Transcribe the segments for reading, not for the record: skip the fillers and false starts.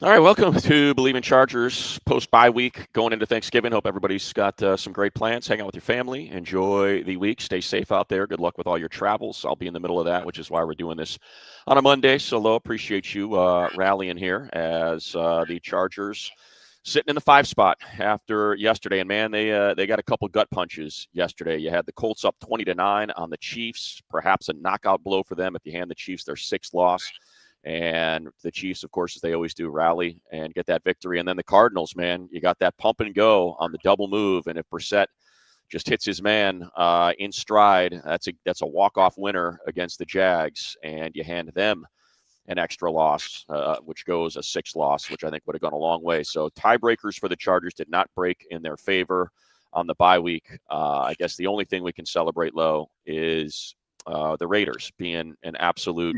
All right, welcome to Believe in Chargers post-bye week going into Thanksgiving. Hope everybody's got some great plans. Hang out with your family. Enjoy the week. Stay safe out there. Good luck with all your travels. I'll be in the middle of that, which is why we're doing this on a Monday. So, Lo, appreciate you rallying here as the Chargers sitting in the 5 spot after yesterday. And, man, they got a couple gut punches yesterday. You had the Colts up 20-9 on the Chiefs, perhaps a knockout blow for them if you hand the Chiefs their 6th loss. And the Chiefs, of course, as they always do, rally and get that victory. And then the Cardinals, man, you got that pump and go on the double move. And if Brissett just hits his man in stride, that's a walk-off winner against the Jags. And you hand them an extra loss, which goes a 6th loss, which I think would have gone a long way. So tiebreakers for the Chargers did not break in their favor on the bye week. I guess the only thing we can celebrate, Lo, is the Raiders being an absolute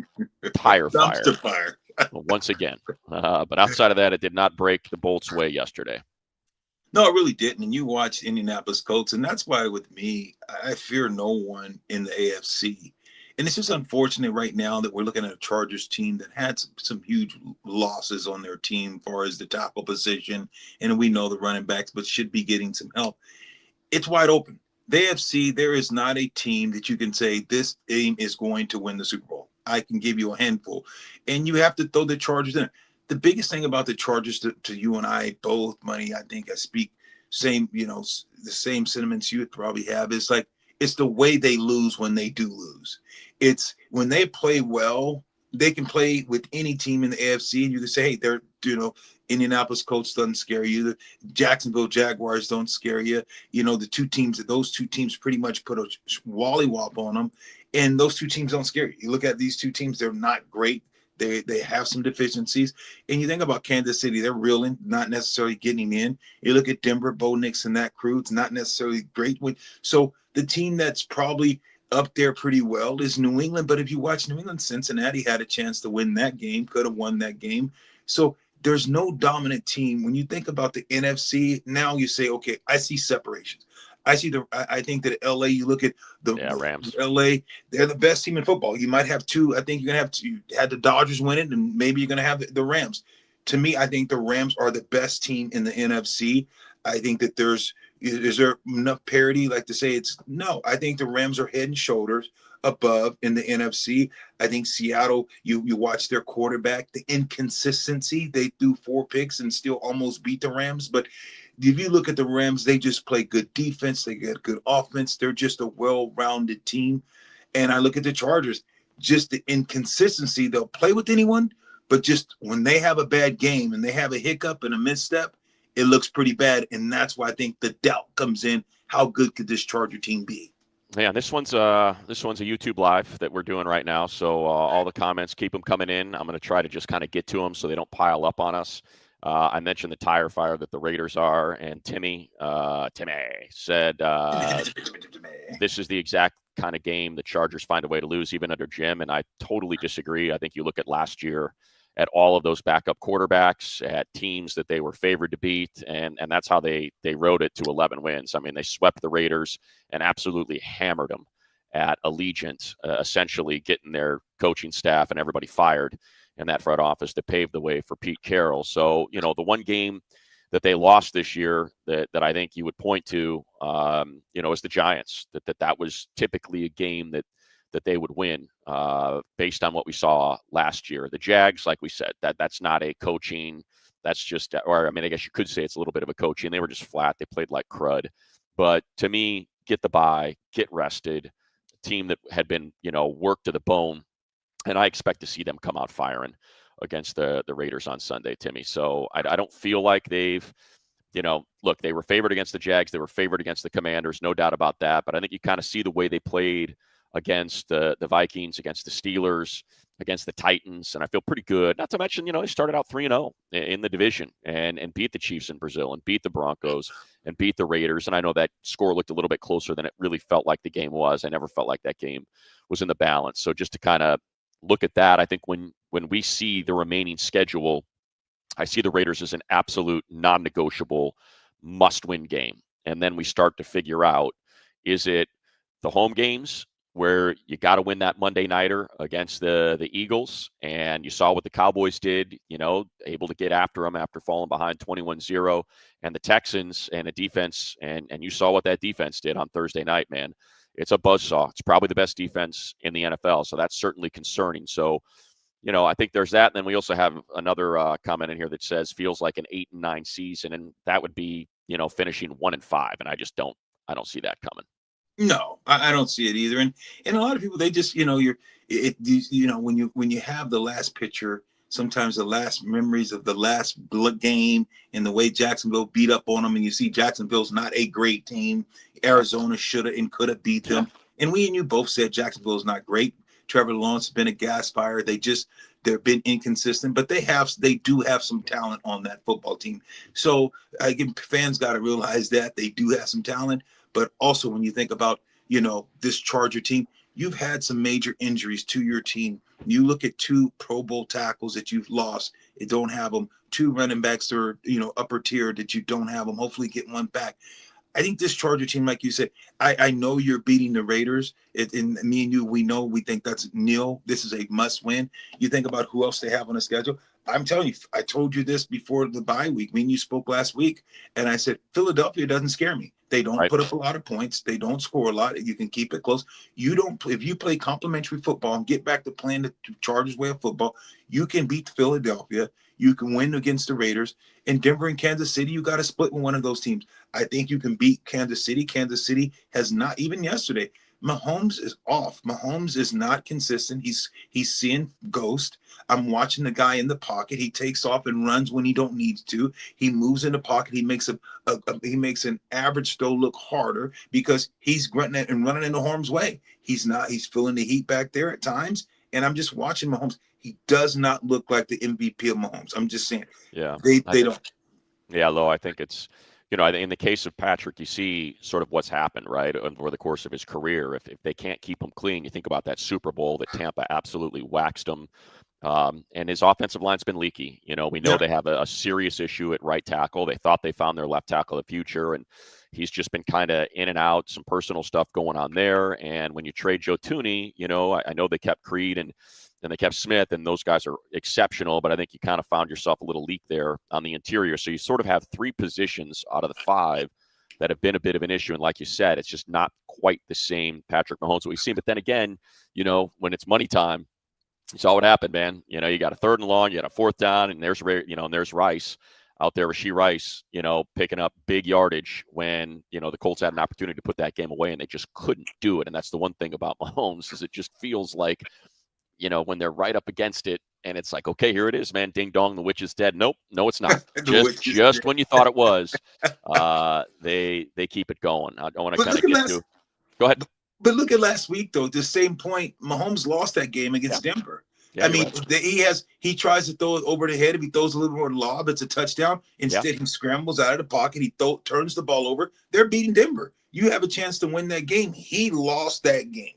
tire fire. Dumpster fire. Once again. But outside of that, it did not break the Bolts' way yesterday. No, it really didn't. And you watched Indianapolis Colts, and that's why with me, I fear no one in the AFC. And it's just unfortunate right now that we're looking at a Chargers team that had some huge losses on their team as far as the tackle position. And we know the running backs, but should be getting some help. It's wide open. The AFC, there is not a team that you can say this team is going to win the Super Bowl. I can give you a handful. And you have to throw the Chargers in. The biggest thing about the Chargers to you and I both, Money, I think I speak same, the same sentiments you would probably have. Is like, it's the way they lose when they do lose. It's when they play well, they can play with any team in the AFC, and you can say, hey, they're, Indianapolis Colts doesn't scare you. The Jacksonville Jaguars don't scare you. Those two teams pretty much put a wallywop on them, and those two teams don't scare you. You look at these two teams; they're not great. They have some deficiencies, and you think about Kansas City; they're reeling, not necessarily getting in. You look at Denver, Bo Nix, and that crew; it's not necessarily great. So the team that's probably up there pretty well is New England. But if you watch New England, Cincinnati had a chance to win that game, could have won that game. So there's no dominant team. When you think about the NFC, now you say, okay, I see separations. I think that LA, you look at the Rams. LA, they're the best team in football. You might have two. I think you're going to have two. You had the Dodgers win it, and maybe you're going to have the Rams. To me, I think the Rams are the best team in the NFC. I think that is there enough parity like to say it's no. I think the Rams are head and shoulders above in the NFC. I think Seattle, you watch their quarterback, the inconsistency. They threw 4 picks and still almost beat the Rams. But if you look at the Rams, they just play good defense. They get good offense. They're just a well-rounded team. And I look at the Chargers, just the inconsistency. They'll play with anyone, but just when they have a bad game and they have a hiccup and a misstep, it looks pretty bad. And that's why I think the doubt comes in. How good could this Charger team be? Yeah, this one's a YouTube live that we're doing right now. So all the comments, keep them coming in. I'm going to try to just kind of get to them so they don't pile up on us. I mentioned the tire fire that the Raiders are, and Timmy said this is the exact kind of game the Chargers find a way to lose even under Jim, and I totally disagree. I think you look at last year at all of those backup quarterbacks, at teams that they were favored to beat, and that's how they rode it to 11 wins. I mean, they swept the Raiders and absolutely hammered them at Allegiant, essentially getting their coaching staff and everybody fired in that front office to pave the way for Pete Carroll. So, the one game that they lost this year that I think you would point to, is the Giants. That was typically a game that they would win based on what we saw last year. The Jags, like we said, that's not a coaching. That's just, or I mean, I guess you could say it's a little bit of a coaching. They were just flat. They played like crud. But to me, get the bye, get rested. A team that had been, worked to the bone. And I expect to see them come out firing against the Raiders on Sunday, Timmy. So I don't feel like they've, look, they were favored against the Jags. They were favored against the Commanders, no doubt about that. But I think you kind of see the way they played against the Vikings, against the Steelers, against the Titans, and I feel pretty good. Not to mention, they started out 3-0 in the division and beat the Chiefs in Brazil and beat the Broncos and beat the Raiders. And I know that score looked a little bit closer than it really felt like the game was. I never felt like that game was in the balance. So just to kind of look at that, I think when we see the remaining schedule, I see the Raiders as an absolute non-negotiable must-win game. And then we start to figure out, is it the home games where you got to win that Monday nighter against the Eagles. And you saw what the Cowboys did, able to get after them after falling behind 21-0, and the Texans and a defense. And you saw what that defense did on Thursday night, man. It's a buzzsaw. It's probably the best defense in the NFL. So that's certainly concerning. So, I think there's that. And then we also have another comment in here that says feels like an 8-9 season. And that would be, finishing 1-5. And I don't see that coming. No, I don't see it either. And a lot of people, they just, when you have the last picture, sometimes the last memories of the last game and the way Jacksonville beat up on them, and you see Jacksonville's not a great team. Arizona should have and could have beat them. And we and you both said Jacksonville's not great. Trevor Lawrence has been a gas fire. They've been inconsistent, but they do have some talent on that football team. So again, fans got to realize that they do have some talent. But also when you think about, this Charger team, you've had some major injuries to your team. You look at 2 Pro Bowl tackles that you've lost. You don't have them. 2 running backs that are, upper tier that you don't have them. Hopefully get one back. I think this Charger team, like you said, I know you're beating the Raiders. And me and you, we think that's nil. This is a must win. You think about who else they have on the schedule. I'm telling you, I told you this before the bye week. Me and you spoke last week, and I said, Philadelphia doesn't scare me. They don't put up a lot of points. They don't score a lot. You can keep it close. If you play complimentary football and get back to playing the Chargers way of football, you can beat Philadelphia. You can win against the Raiders. In Denver and Kansas City, you got to split with one of those teams. I think you can beat Kansas City. Kansas City has not, even yesterday, Mahomes is off. Mahomes is not consistent. He's seeing ghost. I'm watching the guy in the pocket. He takes off and runs when he don't need to. He moves in the pocket. He makes an average throw look harder because he's grunting and running into harm's way. He's feeling the heat back there at times. And I'm just watching Mahomes. He does not look like the MVP of Mahomes. I'm just saying. Yeah. They don't. Yeah, Lo, I think it's, in the case of Patrick, you see sort of what's happened, right, over the course of his career. If they can't keep him clean, you think about that Super Bowl that Tampa absolutely waxed him. And his offensive line's been leaky. We know they have a serious issue at right tackle. They thought they found their left tackle of the future, and he's just been kind of in and out, some personal stuff going on there. And when you trade Joe Thuney, I know they kept Creed and they kept Smith, and those guys are exceptional, but I think you kind of found yourself a little leak there on the interior. So you sort of have 3 positions out of the 5 that have been a bit of an issue. And like you said, it's just not quite the same Patrick Mahomes that we've seen. But then again, when it's money time, you saw what happened, man. You got a 3rd and long, you got a 4th down, and there's Rice out there, Rashee Rice, picking up big yardage when, the Colts had an opportunity to put that game away, and they just couldn't do it. And that's the one thing about Mahomes is it just feels like, when they're right up against it, and it's like, okay, here it is, man. Ding dong, the witch is dead. Nope, no, it's not. just when you thought it was, they keep it going. I want to kind of get to. Go ahead. But look at last week, though. At the same point, Mahomes lost that game against Denver. Yeah, I mean, he tries to throw it over the head. If he throws a little more lob, it's a touchdown. Instead, he scrambles out of the pocket. He turns the ball over. They're beating Denver. You have a chance to win that game. He lost that game.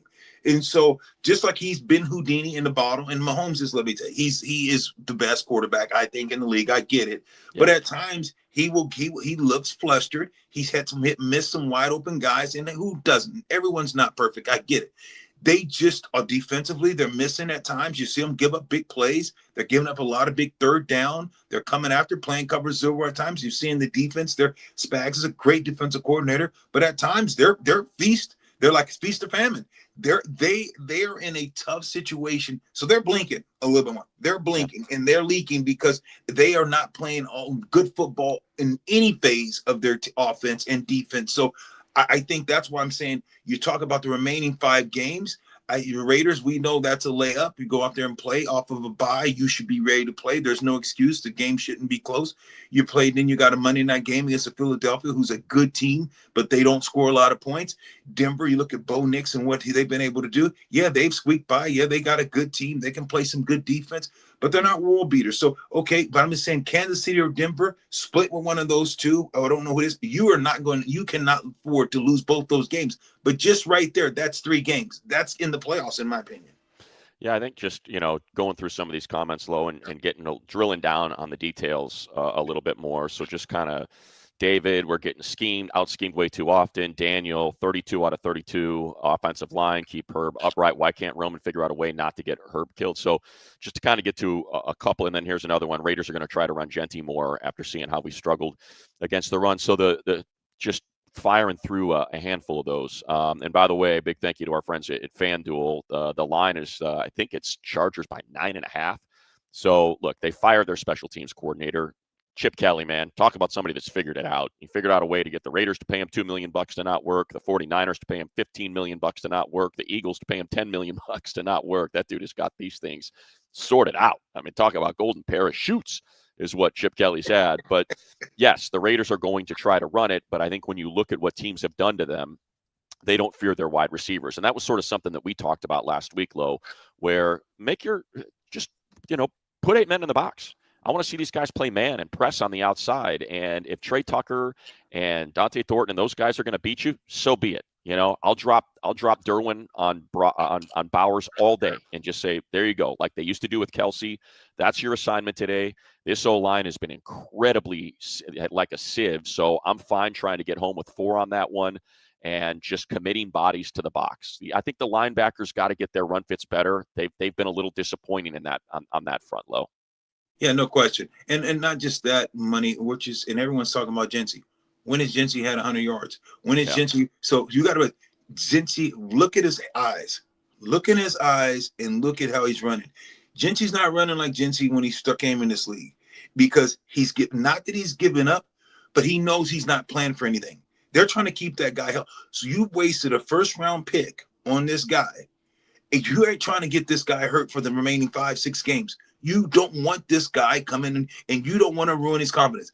And so just like he's been Houdini in the bottle, and Mahomes is, let me tell you, he is the best quarterback, I think, in the league. I get it. Yeah. But at times he looks flustered. He's had some hit and miss, some wide open guys, and who doesn't? Everyone's not perfect. I get it. They just are defensively, they're missing at times. You see them give up big plays. They're giving up a lot of big 3rd down. They're coming after, playing cover 0 at times. You've seen the defense. Spags is a great defensive coordinator, but at times they're feast. They're like feast or famine. They're in a tough situation. So they're blinking a little bit more. They're blinking and they're leaking because they are not playing all good football in any phase of their offense and defense. So I think that's why I'm saying you talk about the remaining 5 games. Your Raiders, we know that's a layup. You go out there and play off of a bye. You should be ready to play. There's no excuse. The game shouldn't be close. You played, then you got a Monday night game against a Philadelphia, who's a good team, but they don't score a lot of points. Denver, you look at Bo Nix and what they've been able to do. Yeah, they've squeaked by. Yeah, they got a good team. They can play some good defense, but they're not world beaters. So, okay, but I'm just saying Kansas City or Denver, split with one of those 2. I don't know who it is. You cannot afford to lose both those games. But just right there, that's 3 games. That's in the playoffs, in my opinion. Yeah, I think just, going through some of these comments, Lo, and getting drilling down on the details a little bit more. So just kind of David, we're getting out-schemed way too often. Daniel, 32 out of 32 offensive line, keep Herb upright. Why can't Roman figure out a way not to get Herb killed? So just to kind of get to a couple, and then here's another one. Raiders are going to try to run Genty more after seeing how we struggled against the run. So the just firing through a handful of those. And by the way, big thank you to our friends at FanDuel. The line is, I think it's Chargers by 9.5. So look, they fired their special teams coordinator. Chip Kelly, man, talk about somebody that's figured it out. He figured out a way to get the Raiders to pay him $2 million to not work, the 49ers to pay him $15 million to not work, the Eagles to pay him $10 million to not work. That dude has got these things sorted out. I mean, talk about golden parachutes is what Chip Kelly's had. But yes, the Raiders are going to try to run it. But I think when you look at what teams have done to them, they don't fear their wide receivers. And that was sort of something that we talked about last week, Lo, where put 8 men in the box. I want to see these guys play man and press on the outside. And if Trey Tucker and Dante Thornton and those guys are going to beat you, so be it. I'll drop Derwin on Bowers all day and just say, there you go. Like they used to do with Kelsey. That's your assignment today. This O-line has been incredibly like a sieve. So I'm fine trying to get home with 4 on that one and just committing bodies to the box. I think the linebackers got to get their run fits better. They've been a little disappointing in that on that front, Lo. Yeah, no question. And not just that money, and everyone's talking about Genty. When has Genty had 100 yards? When is Genty? So you got to Genty, look at his eyes. Look in his eyes and look at how he's running. Genty's not running like Genty when he came in this league because not that he's given up, but he knows he's not playing for anything. They're trying to keep that guy healthy. So you wasted a first-round pick on this guy, and you ain't trying to get this guy hurt for the remaining 5-6 games. You don't want this guy coming in, and you don't want to ruin his confidence.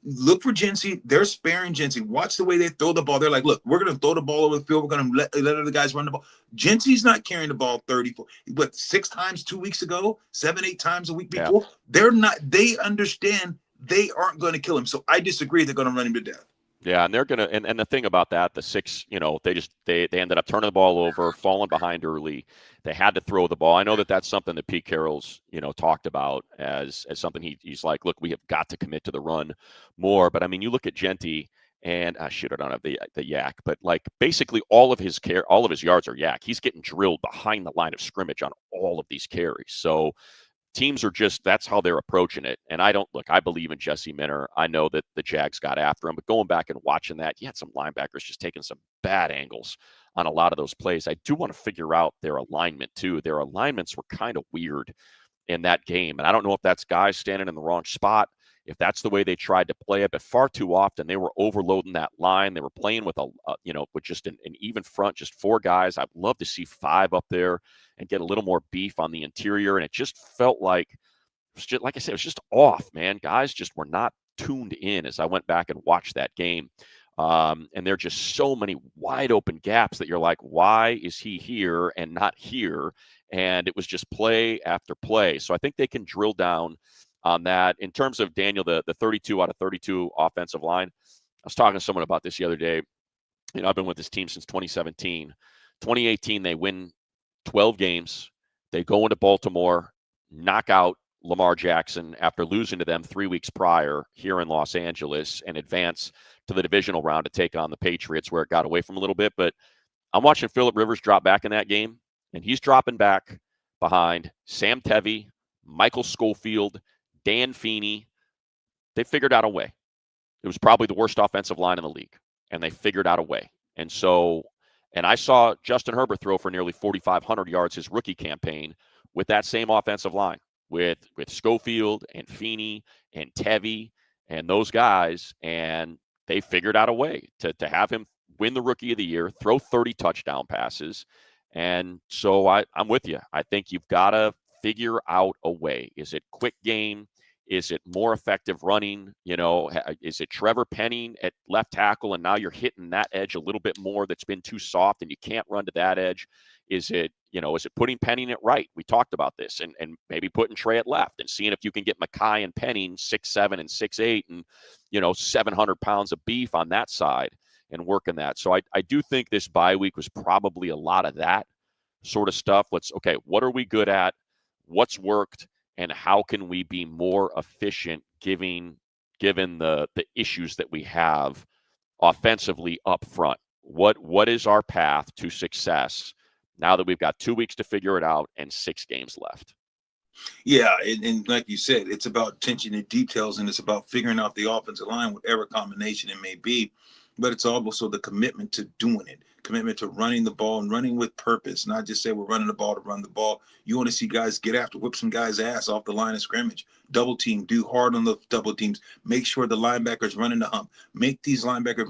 Look for Genty. They're sparing Genty. Watch the way they throw the ball. They're like, look, we're going to throw the ball over the field. We're going to let other guys run the ball. Genty's not carrying the ball 6 times 2 weeks ago, 7-8 times a week before. Yeah. They're not. They understand they aren't going to kill him. So I disagree. They're going to run him to death. Yeah, and they're gonna and the thing about that, the 6, they ended up turning the ball over, falling behind early. They had to throw the ball. I know that's something that Pete Carroll's talked about as something he's like, look, we have got to commit to the run more. But I mean, you look at Genty and I don't have the yak, but like basically all of his yards are yak. He's getting drilled behind the line of scrimmage on all of these carries. So teams are that's how they're approaching it. And I believe in Jesse Minter. I know that the Jags got after him, but going back and watching that, you had some linebackers just taking some bad angles on a lot of those plays. I do want to figure out their alignment too. Their alignments were kind of weird in that game. And I don't know if that's guys standing in the wrong spot, if that's the way they tried to play it, but far too often they were overloading that line. They were playing with with just an even front, just 4 guys. I'd love to see 5 up there and get a little more beef on the interior. And it just felt like, like I said, it was just off, man. Guys just were not tuned in as I went back and watched that game. And there are just so many wide open gaps that you're like, why is he here and not here? And it was just play after play. So I think they can drill down on that. In terms of Daniel, the 32 out of 32 offensive line, I was talking to someone about this the other day. I've been with this team since 2017. 2018, they win 12 games. They go into Baltimore, knock out Lamar Jackson after losing to them 3 weeks prior here in Los Angeles, and advance to the divisional round to take on the Patriots, where it got away from a little bit. But I'm watching Phillip Rivers drop back in that game, and he's dropping back behind Sam Tevy, Michael Schofield, Dan Feeney. They figured out a way. It was probably the worst offensive line in the league, and they figured out a way. And I saw Justin Herbert throw for nearly 4,500 yards his rookie campaign with that same offensive line, with Schofield and Feeney and Tevy and those guys, and they figured out a way to have him win the Rookie of the Year, throw 30 touchdown passes. And so I'm with you. I think you've got to figure out a way. Is it quick game? Is it more effective running? Is it Trevor Penning at left tackle, and now you're hitting that edge a little bit more that's been too soft and you can't run to that edge? Is it putting Penning at right? We talked about this, and maybe putting Trey at left and seeing if you can get Mackay and Penning 6'7" and 6'8" and 700 pounds of beef on that side and working that. So I do think this bye week was probably a lot of that sort of stuff. What are we good at? What's worked? And how can we be more efficient giving given the issues that we have offensively up front. What is our path to success now that we've got 2 weeks to figure it out and 6 games left? Yeah, and like you said, it's about attention to details, and it's about figuring out the offensive line, whatever combination it may be. But it's also the commitment to doing it, commitment to running the ball and running with purpose, not just say we're running the ball to run the ball. You want to see guys get after, whip some guys' ass off the line of scrimmage, double team, do hard on the double teams, make sure the linebackers running the hump, make these linebackers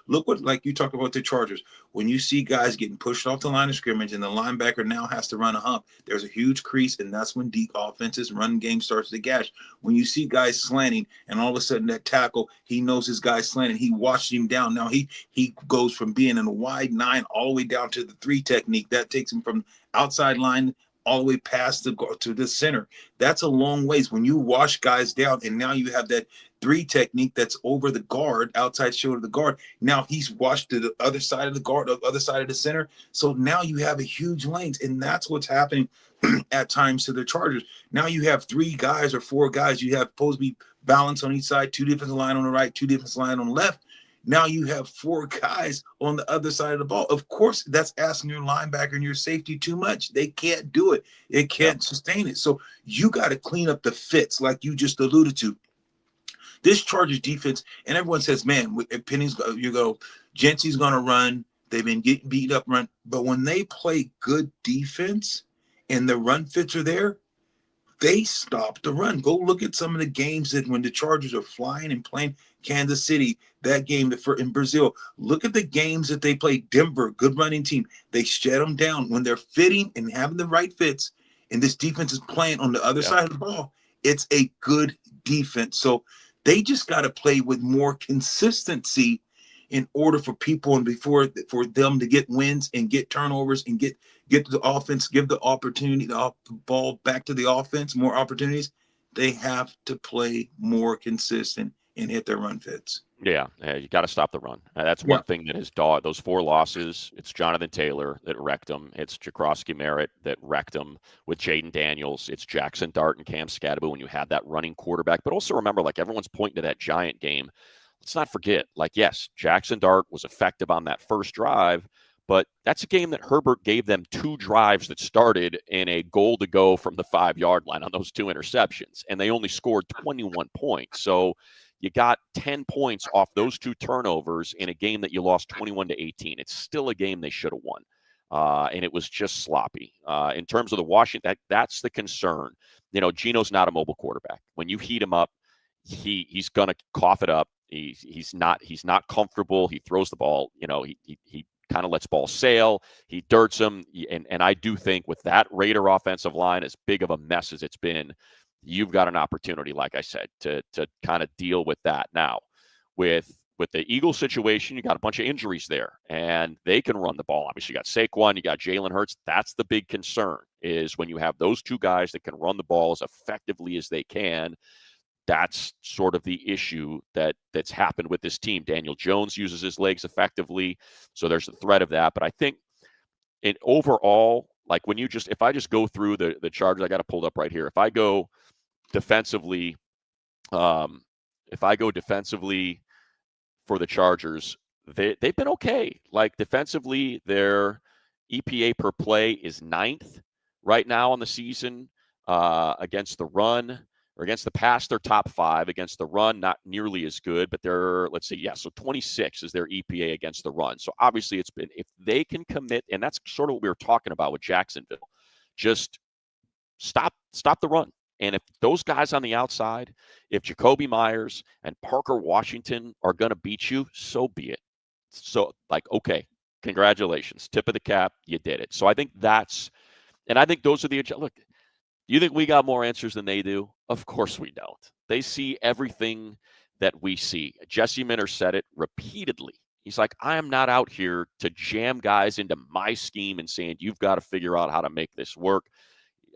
look what, like you talk about the Chargers. When you see guys getting pushed off the line of scrimmage and the linebacker now has to run a hump, there's a huge crease, and that's when deep offenses run game starts to gash. When you see guys slanting and all of a sudden that tackle, he knows his guy's slanting, he watched him down. Now he goes from being in a wide 9 all the way down to the 3 technique. That takes him from outside line all the way past to the center. That's a long ways. When you wash guys down and now you have that 3 technique that's over the guard, outside shoulder of the guard. Now he's washed to the other side of the guard, the other side of the center. So now you have a huge lanes, and that's what's happening at times to the Chargers. Now you have 3 guys or 4 guys. You have supposed to be balanced on each side, 2 defensive line on the right, 2 defensive line on the left. Now you have 4 guys on the other side of the ball. Of course, that's asking your linebacker and your safety too much. They can't do it. It can't sustain it. So you got to clean up the fits, like you just alluded to. This Chargers defense, and everyone says, man, Penny's, Jency's going to run. They've been getting beat up run. But when they play good defense and the run fits are there, they stop the run. Go look at some of the games that when the Chargers are flying and playing Kansas City, that game in Brazil. Look at the games that they play. Denver, good running team. They shut them down when they're fitting and having the right fits. And this defense is playing on the other side of the ball. It's a good defense. So they just got to play with more consistency in order for people and for them to get wins and get turnovers and get to the offense, give the opportunity, the ball back to the offense, more opportunities. They have to play more consistent and hit their run fits. Yeah, you got to stop the run. That's one thing that has dogged those 4 losses. It's Jonathan Taylor that wrecked them. It's Jakrowski Merritt that wrecked them with Jaden Daniels. It's Jackson Dart and Cam Scadaboo when you had that running quarterback. But also remember, like everyone's pointing to that Giant game. Let's not forget, like, yes, Jackson Dart was effective on that first drive, but that's a game that Herbert gave them 2 drives that started in a goal to go from the 5-yard line on those 2 interceptions, and they only scored 21 points. So you got 10 points off those 2 turnovers in a game that you lost 21-18. It's still a game they should have won, and it was just sloppy. In terms of the Washington, that's the concern. You know, Geno's not a mobile quarterback. When you heat him up, he's going to cough it up. He's not comfortable. He throws the ball. You know, he kind of lets ball sail. He dirts them, and I do think with that Raider offensive line, as big of a mess as it's been, you've got an opportunity, like I said, to kind of deal with that. Now, with the Eagles situation, you got a bunch of injuries there, and they can run the ball. Obviously, you got Saquon, you got Jalen Hurts. That's the big concern, is when you have those 2 guys that can run the ball as effectively as they can. That's sort of the issue that's happened with this team. Daniel Jones uses his legs effectively, so there's the threat of that. But I think in overall, like if I just go through the Chargers, I got it pulled up right here. If I go defensively, for the Chargers, they've been okay. Like defensively, their EPA per play is 9th right now on the season against the run. Or against the pass, they're top 5. Against the run, not nearly as good, but they're, so 26 is their EPA against the run. So obviously it's been, if they can commit, and that's sort of what we were talking about with Jacksonville, just stop the run. And if those guys on the outside, if Jacoby Myers and Parker Washington are going to beat you, so be it. So, okay, congratulations. Tip of the cap, you did it. So I think I think those are look, you think we got more answers than they do? Of course we don't. They see everything that we see. Jesse Minter said it repeatedly. He's like, I am not out here to jam guys into my scheme and saying, you've got to figure out how to make this work.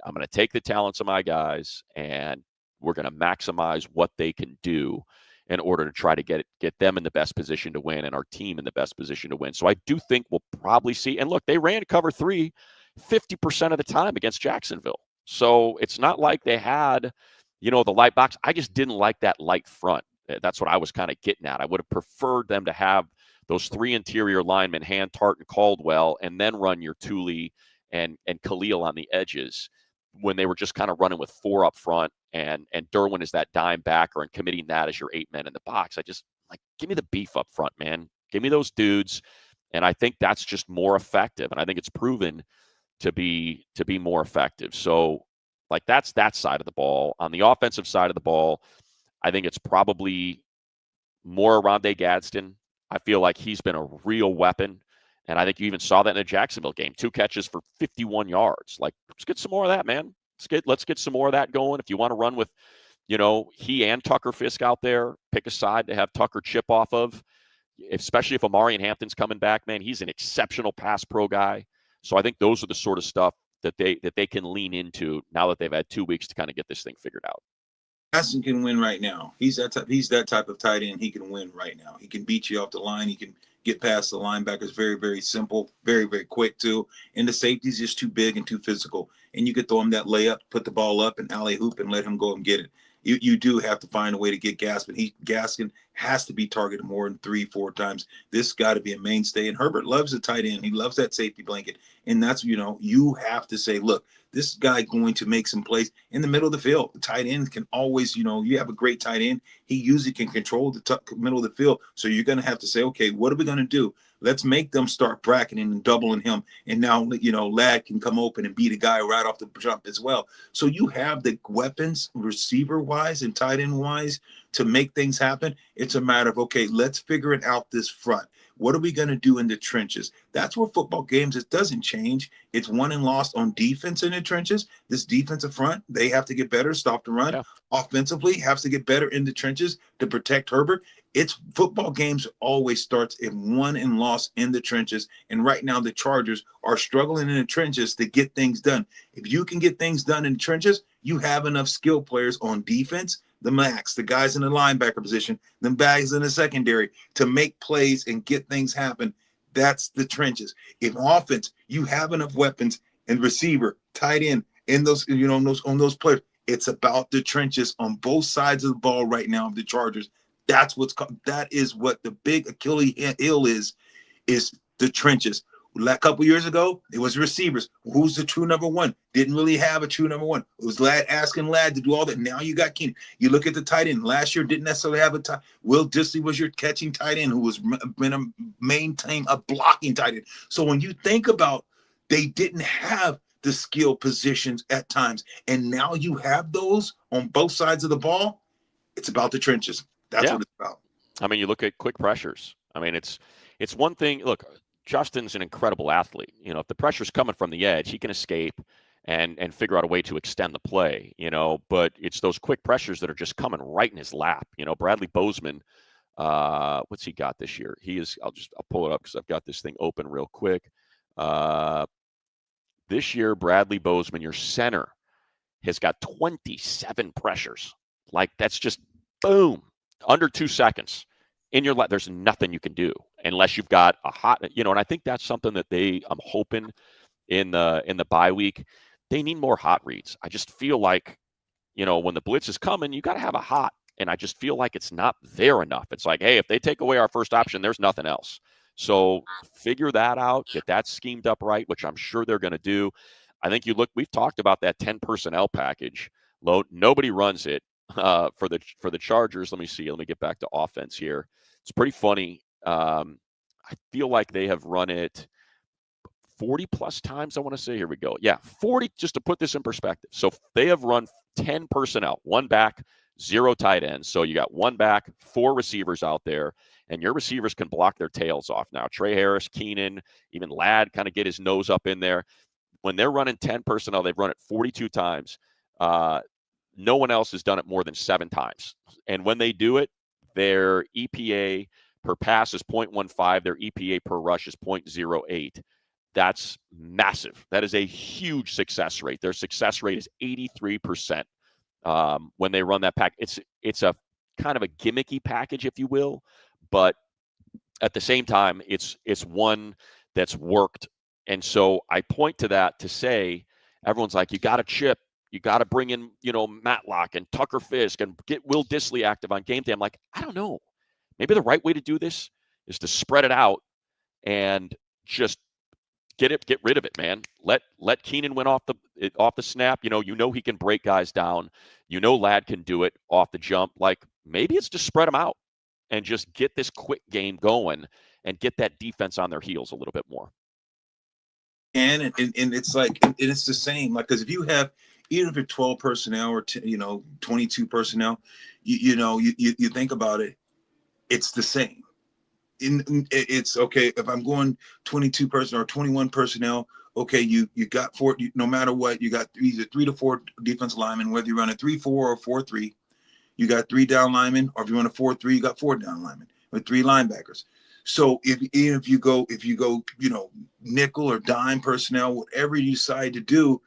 I'm going to take the talents of my guys, and we're going to maximize what they can do in order to try to get them in the best position to win and our team in the best position to win. So I do think we'll probably see. And look, they ran cover 3 50% of the time against Jacksonville. So it's not like they had, the light box. I just didn't like that light front That's what I was kind of getting at. I would have preferred them to have those 3 interior linemen, Hand, Tart, and Caldwell, and then run your Thule and Khalil on the edges when they were just kind of running with 4 up front and Derwin is that dime backer and committing that as your 8 men in the box. I just like, give me the beef up front, man. Give me those dudes. And I think that's just more effective. And I think it's proven to be more effective. So like that's that side of the ball. On the offensive side of the ball, I think it's probably more Rondé Gadsden. I feel like he's been a real weapon. And I think you even saw that in the Jacksonville game. 2 catches for 51 yards. Like, let's get some more of that, man. Let's get some more of that going. If you want to run with, he and Tucker Fisk out there, pick a side to have Tucker chip off of, especially if Omarion Hampton's coming back, man. He's an exceptional pass pro guy. So I think those are the sort of stuff that they can lean into now that they've had 2 weeks to kind of get this thing figured out. Gaston can win right now. He's that type of tight end. He can win right now. He can beat you off the line. He can get past the linebackers. Very, very simple. Very, very quick too. And the safety's just too big and too physical. And you could throw him that layup, put the ball up and alley hoop and let him go and get it. You do have to find a way to get Gaston. Gaston has to be targeted more than 3-4 times. This got to be a mainstay. And Herbert loves the tight end. He loves that safety blanket. And that's, you have to say, look, this guy going to make some plays in the middle of the field. The tight end can always, you have a great tight end. He usually can control the middle of the field. So you're going to have to say, okay, what are we going to do? Let's make them start bracketing and doubling him. And now, Ladd can come open and beat a guy right off the jump as well. So you have the weapons receiver-wise and tight end-wise to make things happen. It's a matter of, okay, let's figure it out this front. What are we going to do in the trenches? That's where football games, it doesn't change. It's won and lost on defense in the trenches. This defensive front, they have to get better, stop the run. Yeah. Offensively, has to get better in the trenches to protect Herbert. It's football games always starts in won and lost in the trenches. And right now the Chargers are struggling in the trenches to get things done. If you can get things done in the trenches, you have enough skill players on defense, the max, the guys in the linebacker position, the guys in the secondary to make plays and get things happen. That's the trenches. In offense, you have enough weapons and receiver, tight end, in those, on those players. It's about the trenches on both sides of the ball right now of the Chargers. That is what the big Achilles heel is the trenches. A couple years ago, it was receivers. Who's the true number one? Didn't really have a true number one. It was Ladd asking Ladd to do all that. Now you got Keenan. You look at the tight end. Last year didn't necessarily have a tight. Will Disley was your catching tight end who was been a maintain a blocking tight end. So when you think about, they didn't have the skill positions at times, and now you have those on both sides of the ball. It's about the trenches. That's what it's about. I mean, you look at quick pressures. I mean, it's one thing. Look, Justin's an incredible athlete. If the pressure's coming from the edge, he can escape and figure out a way to extend the play, but it's those quick pressures that are just coming right in his lap. Bradley Bozeman, what's he got this year? I'll pull it up because I've got this thing open real quick. This year, Bradley Bozeman, your center, has got 27 pressures. Like, that's just boom, under 2 seconds. In your lap, there's nothing you can do unless you've got a hot, and I think that's something that I'm hoping in the bye week, they need more hot reads. I just feel like, when the blitz is coming, you got to have a hot, and I just feel like it's not there enough. It's like, hey, if they take away our first option, there's nothing else. So figure that out, get that schemed up right, which I'm sure they're going to do. I think we've talked about that 10 personnel package. Nobody runs it for the Chargers. Let me get back to offense here. It's pretty funny. I feel like they have run it 40 plus times. I want to say, here we go. Yeah, 40, just to put this in perspective. So they have run 10 personnel, 1 back, 0 tight ends. So you got 1 back, 4 receivers out there, and your receivers can block their tails off. Now, Trey Harris, Keenan, even Ladd kind of get his nose up in there. When they're running 10 personnel, they've run it 42 times. No one else has done it more than 7 times. And when they do it, their EPA per pass is 0.15. Their EPA per rush is 0.08. That's massive. That is a huge success rate. Their success rate is 83% when they run that pack. It's a kind of a gimmicky package, if you will, but at the same time, it's one that's worked. And so I point to that to say, everyone's like, you got to chip You got to bring in, Matlock and Tucker Fisk and get Will Dissly active on game day. I'm like, I don't know. Maybe the right way to do this is to spread it out and just get rid of it, man. Let Keenan win off the snap. He can break guys down. Ladd can do it off the jump. Like, maybe it's just spread them out and just get this quick game going and get that defense on their heels a little bit more. And it's like, and it's the same. Like, because if you have, even if you're 12 personnel or 22 personnel, you think about it, it's the same. It's okay if I'm going 22 personnel or 21 personnel. Okay, you got four. No matter what, you got either 3 to 4 defensive linemen. Whether you run a 3-4 or 4-3, you got 3 down linemen. Or if you run a 4-3, you got 4 down linemen with 3 linebackers. So if you go nickel or dime personnel, whatever you decide to do,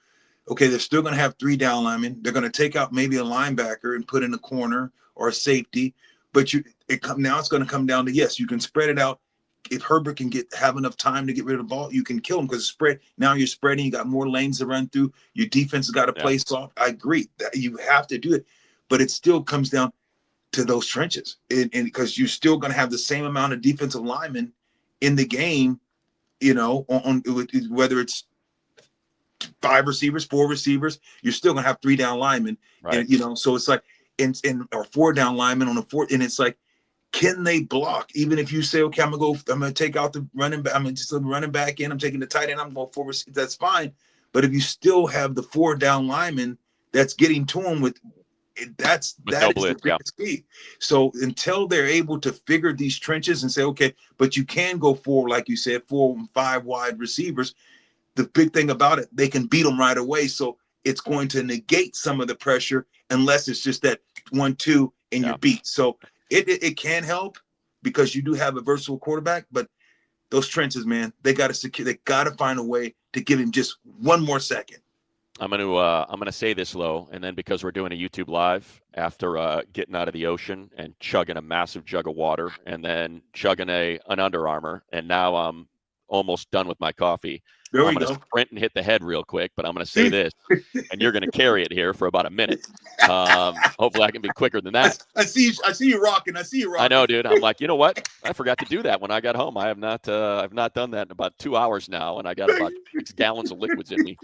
okay, they're still going to have 3 down linemen. They're going to take out maybe a linebacker and put in a corner or a safety. But now it's going to come down to, yes, you can spread it out. If Herbert can have enough time to get rid of the ball, you can kill him because spread. Now you're spreading. You got more lanes to run through. Your defense has got to play soft. I agree that you have to do it, but it still comes down to those trenches, and because you're still going to have the same amount of defensive linemen in the game. On whether it's 5 receivers, 4 receivers, you're still going to have 3 down linemen, right. And so it's like. Or 4 down linemen on a 4, and it's like, can they block? Even if you say, okay, I'm gonna take out the running back, I'm gonna just running back in, I'm taking the tight end, I'm going forward. That's fine. But if you still have the 4 down linemen that's getting to them that is the biggest key. So until they're able to figure these trenches and say, okay, but you can go forward, like you said, 4 and 5 wide receivers. The big thing about it, they can beat them right away. So it's going to negate some of the pressure unless it's just that 1-2 and you're beat. So it can help because you do have a versatile quarterback, but those trenches, man, they got to secure. They got to find a way to give him just one more second. I'm gonna say this, Lo, and then because we're doing a YouTube live after getting out of the ocean and chugging a massive jug of water and then chugging an Under Armour, and now I'm almost done with my coffee. I'm going to sprint and hit the head real quick, but I'm going to say this, and you're going to carry it here for about a minute. Hopefully I can be quicker than that. I see you rocking. I know, dude. I'm like, you know what? I forgot to do that when I got home. I've not done that in about 2 hours now, and I got about 6 gallons of liquids in me.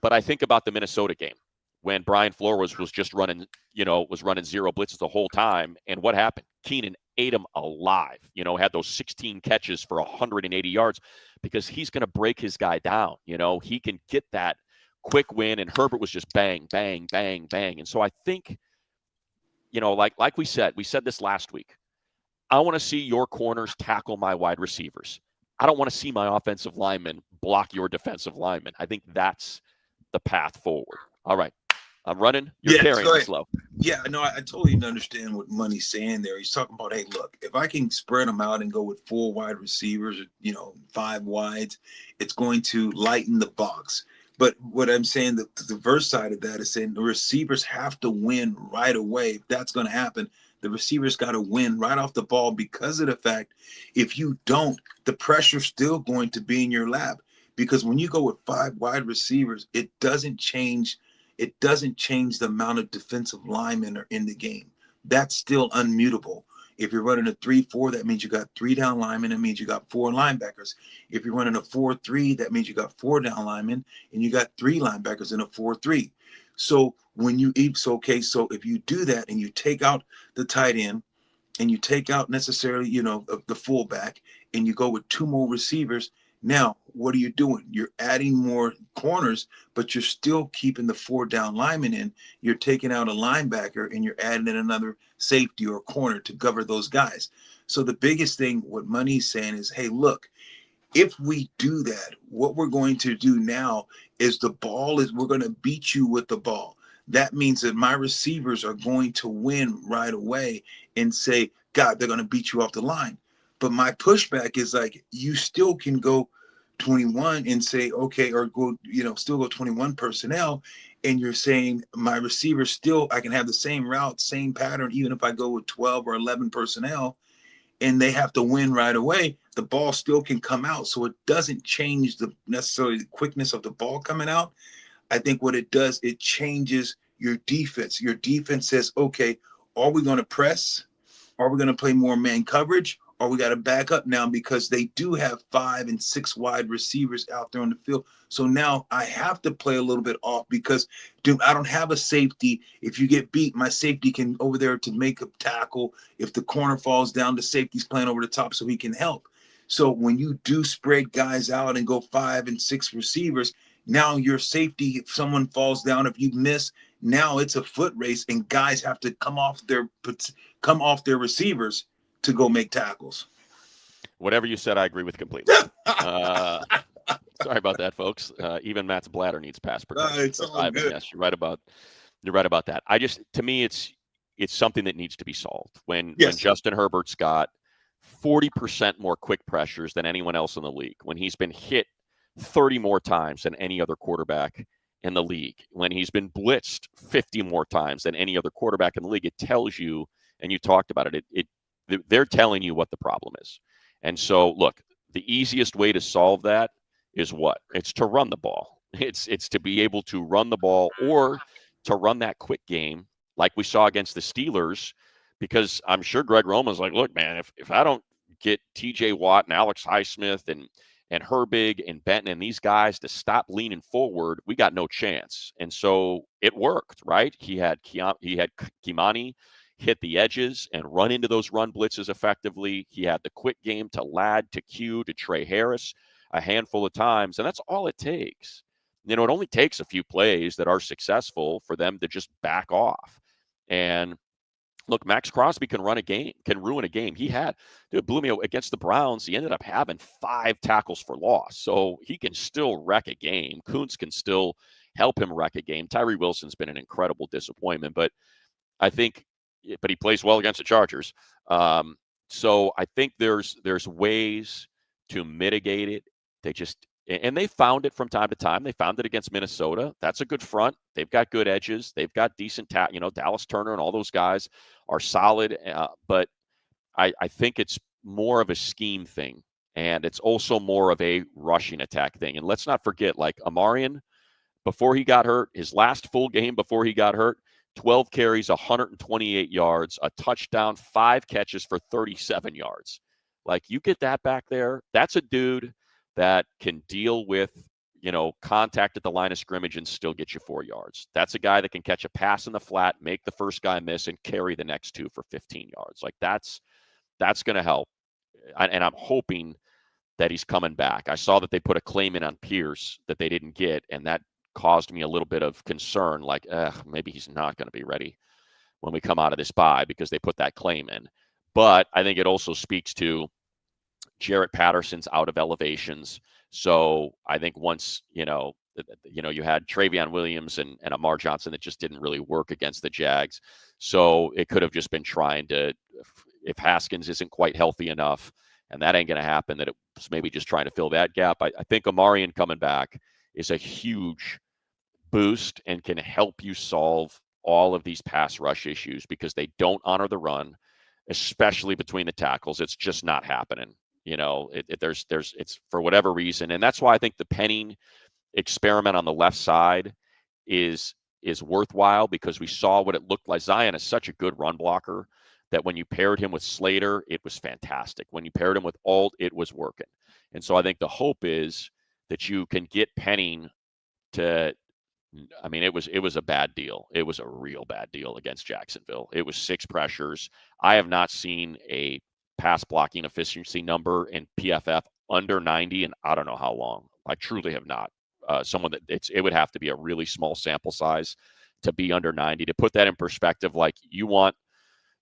But I think about the Minnesota game when Brian Flores was just running, was running 0 blitzes the whole time. And what happened? Keenan ate him alive, had those 16 catches for 180 yards because he's going to break his guy down. He can get that quick win, and Herbert was just bang, bang, bang, bang. And so I think, like we said this last week, I want to see your corners tackle my wide receivers. I don't want to see my offensive linemen block your defensive linemen. I think that's the path forward. All right. I'm running. You're carrying it slow. Yeah, no, I totally understand what Money's saying there. He's talking about, hey, look, if I can spread them out and go with 4 wide receivers, 5 wides, it's going to lighten the box. But what I'm saying, the verse side of that is saying the receivers have to win right away. If that's going to happen, the receivers got to win right off the ball because of the fact if you don't, the pressure's still going to be in your lap. Because when you go with 5 wide receivers, it doesn't change the amount of defensive linemen are in the game. That's still unmutable. If you're running a 3-4, that means you got 3 down linemen. That means you got 4 linebackers. If you're running a 4-3, that means you got 4 down linemen and you got 3 linebackers in a 4-3. So so if you do that and you take out the tight end and you take out necessarily, the fullback and you go with 2 more receivers, now, what are you doing? You're adding more corners, but you're still keeping the 4 down linemen in. You're taking out a linebacker and you're adding in another safety or corner to cover those guys. So the biggest thing, what Money's saying is, hey, look, if we do that, what we're going to do now is we're going to beat you with the ball. That means that my receivers are going to win right away and say, God, they're going to beat you off the line. But my pushback is like, you still can go 21 and say, okay, or go, still go 21 personnel. And you're saying my receivers still, I can have the same route, same pattern, even if I go with 12 or 11 personnel and they have to win right away, the ball still can come out. So it doesn't change necessarily the quickness of the ball coming out. I think what it does, it changes your defense. Your defense says, okay, are we going to press? Are we going to play more man coverage? Or we got to back up now because they do have 5 and 6 wide receivers out there on the field. So now I have to play a little bit off because I don't have a safety. If you get beat, my safety can over there to make a tackle. If the corner falls down, the safety's playing over the top so he can help. So when you do spread guys out and go 5 and 6 receivers, now your safety, if someone falls down, if you miss, now it's a foot race and guys have to come off their receivers to go make tackles. Whatever you said, I agree with completely. Sorry about that, folks. Even Matt's bladder needs pass protection. It's all good. Yes, you're right about that. To me, it's something that needs to be solved. When Justin Herbert's got 40% more quick pressures than anyone else in the league, when he's been hit 30 more times than any other quarterback in the league, when he's been blitzed 50 more times than any other quarterback in the league, it tells you, and you talked about it, they're telling you what the problem is. And so, look, the easiest way to solve that is what? It's to run the ball. It's to be able to run the ball or to run that quick game like we saw against the Steelers, because I'm sure Greg Roman's like, look, man, if I don't get TJ Watt and Alex Highsmith and Herbig and Benton and these guys to stop leaning forward, we got no chance. And so it worked, right? He had Kimani hit the edges and run into those run blitzes effectively. He had the quick game to Ladd, to Q, to Trey Harris a handful of times, and that's all it takes. It only takes a few plays that are successful for them to just back off. And look, Max Crosby can ruin a game. It blew me against the Browns. He ended up having 5 tackles for loss. So he can still wreck a game. Kuntz can still help him wreck a game. Tyree Wilson's been an incredible disappointment, but he plays well against the Chargers. So I think there's ways to mitigate it. They found it from time to time. They found it against Minnesota. That's a good front. They've got good edges. They've got decent Dallas Turner and all those guys are solid. But I think it's more of a scheme thing, and it's also more of a rushing attack thing. And let's not forget, like Omarion, before he got hurt, his last full game before he got hurt, 12 carries, 128 yards, a touchdown, 5 catches for 37 yards. Like, you get that back there, that's a dude that can deal with, contact at the line of scrimmage and still get you 4 yards. That's a guy that can catch a pass in the flat, make the first guy miss, and carry the next 2 for 15 yards. Like, that's going to help. And I'm hoping that he's coming back. I saw that they put a claim in on Pierce that they didn't get, and that caused me a little bit of concern, like, maybe he's not going to be ready when we come out of this bye because they put that claim in. But I think it also speaks to Jarrett Patterson's out of elevations. So I think once, you had Travion Williams and Amar Johnson that just didn't really work against the Jags. So it could have just been trying to, if Haskins isn't quite healthy enough, and that ain't going to happen, that it was maybe just trying to fill that gap. I think Omarion coming back is a huge boost and can help you solve all of these pass rush issues because they don't honor the run, especially between the tackles. It's just not happening. It's for whatever reason. And that's why I think the Penning experiment on the left side is worthwhile, because we saw what it looked like. Zion is such a good run blocker that when you paired him with Slater, it was fantastic. When you paired him with Alt, it was working. And so I think the hope is that you can get Penning to, it was a bad deal. It was a real bad deal against Jacksonville. It was 6 pressures. I have not seen a pass blocking efficiency number in PFF under 90 and I don't know how long. I truly have not. Someone that it would have to be a really small sample size to be under 90. To put that in perspective, like you want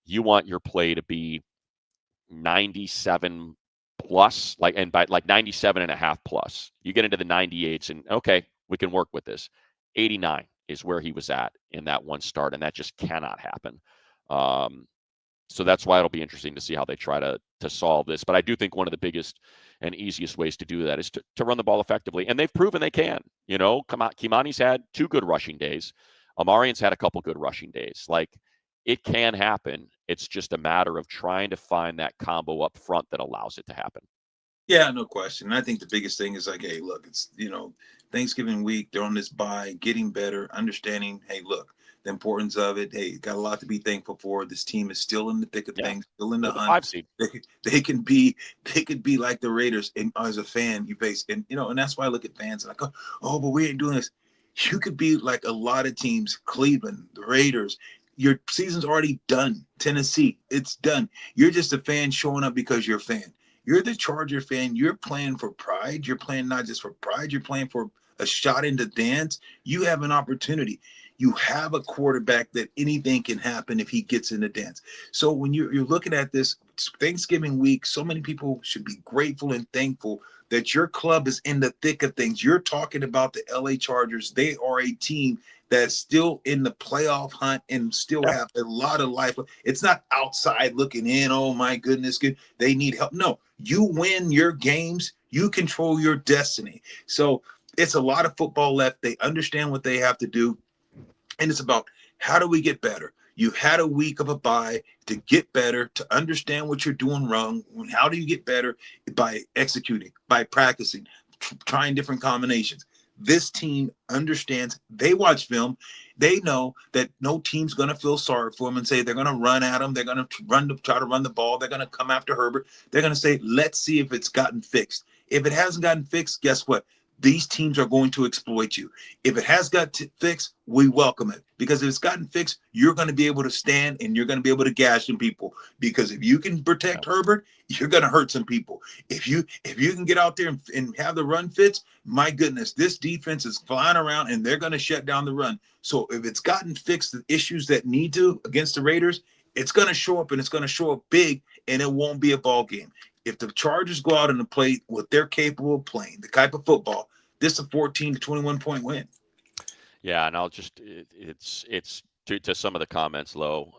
your play to be 97 plus, and by 97 and a half plus. You get into the 98s and okay, we can work with this. 89 is where he was at in that one start, and that just cannot happen. So that's why it'll be interesting to see how they try to solve this. But I do think one of the biggest and easiest ways to do that is to run the ball effectively. And they've proven they can. Kimani's had 2 good rushing days. Omarion's had a couple good rushing days. Like, it can happen. It's just a matter of trying to find that combo up front that allows it to happen. Yeah, no question. I think the biggest thing is like, hey, look, it's Thanksgiving week. They're on this bye, getting better, understanding. Hey, look, the importance of it. Hey, got a lot to be thankful for. This team is still in the thick of Yeah, things, still in the they're the hunt. 5 seed. They can be like the Raiders. And as a fan, you face and that's why I look at fans and I go, oh, but we ain't doing this. You could be like a lot of teams, Cleveland, the Raiders. Your season's already done. Tennessee, it's done. You're just a fan showing up because you're a fan. You're the Charger fan. You're playing for pride. You're playing not just for pride. You're playing for a shot in the dance. You have an opportunity. You have a quarterback that anything can happen if he gets in the dance. So when you're looking at this Thanksgiving week, so many people should be grateful and thankful that your club is in the thick of things. You're talking about the LA Chargers. They are a team that's still in the playoff hunt and still Yeah, have a lot of life. It's not outside looking in. Oh my goodness, good. They need help. No, you win your games. You control your destiny. So it's a lot of football left. They understand what they have to do. And it's about how do we get better? You had a week of a bye to get better, to understand what you're doing wrong. How do you get better? By executing, by practicing, trying different combinations. This team understands. They watch film. They know that no team's going to feel sorry for them and say they're going to run at them. They're going to try to run the ball. They're going to come after Herbert. They're going to say, let's see if it's gotten fixed. If it hasn't gotten fixed, guess what? These teams are going to exploit you. If it has got fixed, we welcome it, because if it's gotten fixed, you're going to be able to stand and you're going to be able to gash some people. Because if you can yeah, protect Herbert, you're going to hurt some people. If you can get out there and have the run fits, my goodness, this defense is flying around and they're going to shut down the run. So if it's gotten fixed, the issues that need to against the Raiders, it's going to show up, and it's going to show up big, and it won't be a ball game. If the Chargers go out and play what they're capable of playing, the type of football, this is a 14 to 21 point win. yeah. And I'll just it's to some of the comments, Low.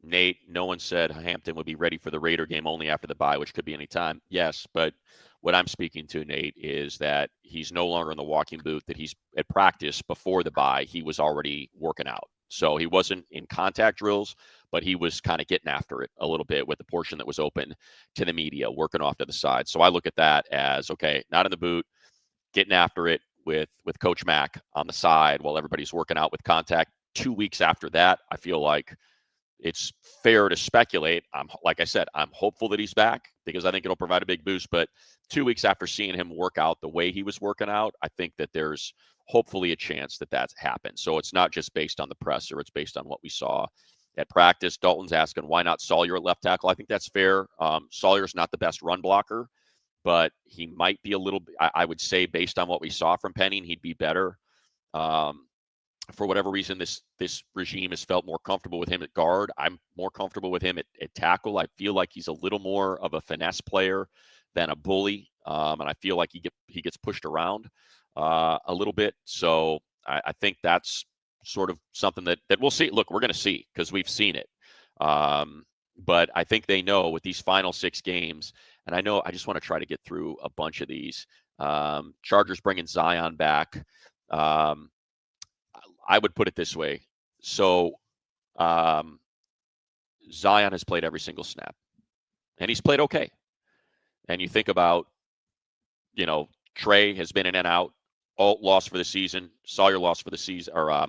Nate, no one said Hampton would be ready for the Raider game only after the bye, which could be any time. Yes, but what I'm speaking to, Nate, is that he's no longer in the walking boot. That he's at practice before the bye. He was already working out, so he wasn't in contact drills, but he was kind of getting after it a little bit with the portion that was open to the media, working off to the side. So I look at that as okay, not in the boot, getting after it with Coach Mack on the side while everybody's working out with contact. 2 weeks after that, I feel like it's fair to speculate. Like I said, I'm hopeful that he's back because I think it'll provide a big boost. But 2 weeks after seeing him work out the way he was working out, I think that there's hopefully a chance that that's happened. So it's not just based on the presser; it's based on what we saw at practice. Dalton's asking why not Sawyer at left tackle. I think that's fair. Sawyer's not the best run blocker, but he might be a little. I would say based on what we saw from Penning, he'd be better. Um, for whatever reason, this regime has felt more comfortable with him at guard. I'm more comfortable with him at tackle. I feel like he's a little more of a finesse player than a bully, and I feel like he gets pushed around a little bit. So I think that's sort of something that we'll see. Look, we're going to see because we've seen it. But I think they know with these final 6 games, and I know I just want to try to get through a bunch of these. Chargers bringing Zion back. Um, I would put it this way. So um, Zion has played every single snap, and he's played okay. And you think about, Trey has been in and out. Alt lost for the season. Sawyer lost for the season, or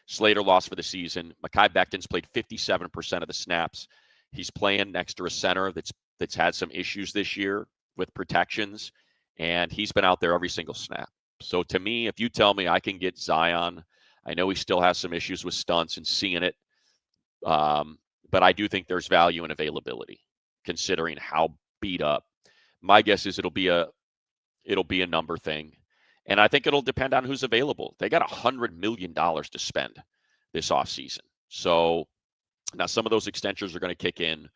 Slater lost for the season. Mekhi Becton's played 57% of the snaps. He's playing next to a center that's had some issues this year with protections, and he's been out there every single snap. So to me, if you tell me I can get Zion, I know he still has some issues with stunts and seeing it, but I do think there's value in availability, considering how beat up. My guess is it'll be a number thing, and I think it'll depend on who's available. They got $100 million to spend this offseason, so now some of those extensions are going to kick in.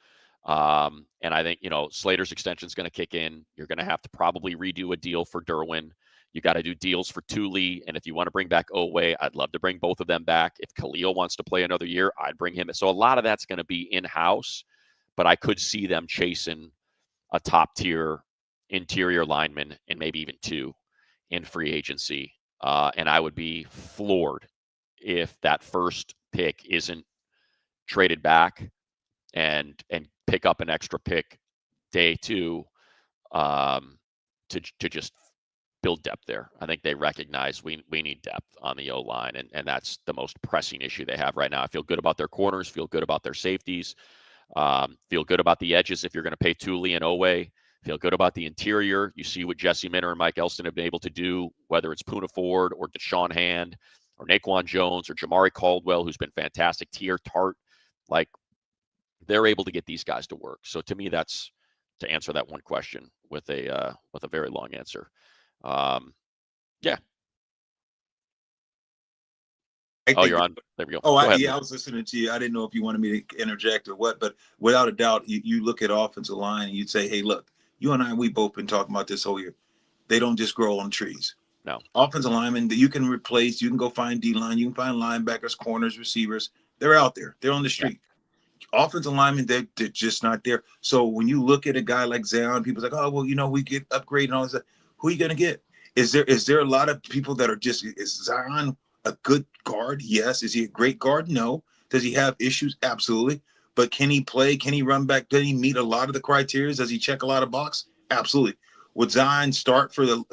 And I think, Slater's extension is going to kick in. You're going to have to probably redo a deal for Derwin. You got to do deals for Thule. And if you want to bring back Oweh, I'd love to bring both of them back. If Khalil wants to play another year, I'd bring him. So a lot of that's going to be in-house, but I could see them chasing a top-tier interior lineman and maybe even 2 in free agency. And I would be floored if that first pick isn't traded back and pick up an extra pick day 2 to just build depth there. I think they recognize we need depth on the O-line, and that's the most pressing issue they have right now. I feel good about their corners, feel good about their safeties, feel good about the edges if you're going to pay Thule and Owe. Feel good about the interior. You see what Jesse Minter and Mike Elston have been able to do, whether it's Poona Ford or Deshaun Hand or Naquan Jones or Jamari Caldwell, who's been fantastic, Tier Tart. Like, they're able to get these guys to work. So to me, that's to answer that one question with a very long answer. Yeah. You're on. There we go. Oh, go ahead. I was listening to you. I didn't know if you wanted me to interject or what, but without a doubt, you look at offensive line and you'd say, hey, look, you and I, we both been talking about this whole year. They don't just grow on trees. No. Offensive linemen that you can replace, you can go find D-line, you can find linebackers, corners, receivers. They're out there. They're on the street. Yeah. Offensive linemen, they're just not there. So when you look at a guy like Zion, people's like, oh, well, we get upgrade and all this. Who are you going to get? Is there a lot of people that are just, is Zion a good guard? Yes. Is he a great guard? No. Does he have issues? Absolutely. But can he play? Can he run back? Does he meet a lot of the criteria? Does he check a lot of boxes? Absolutely. Would Zion start for the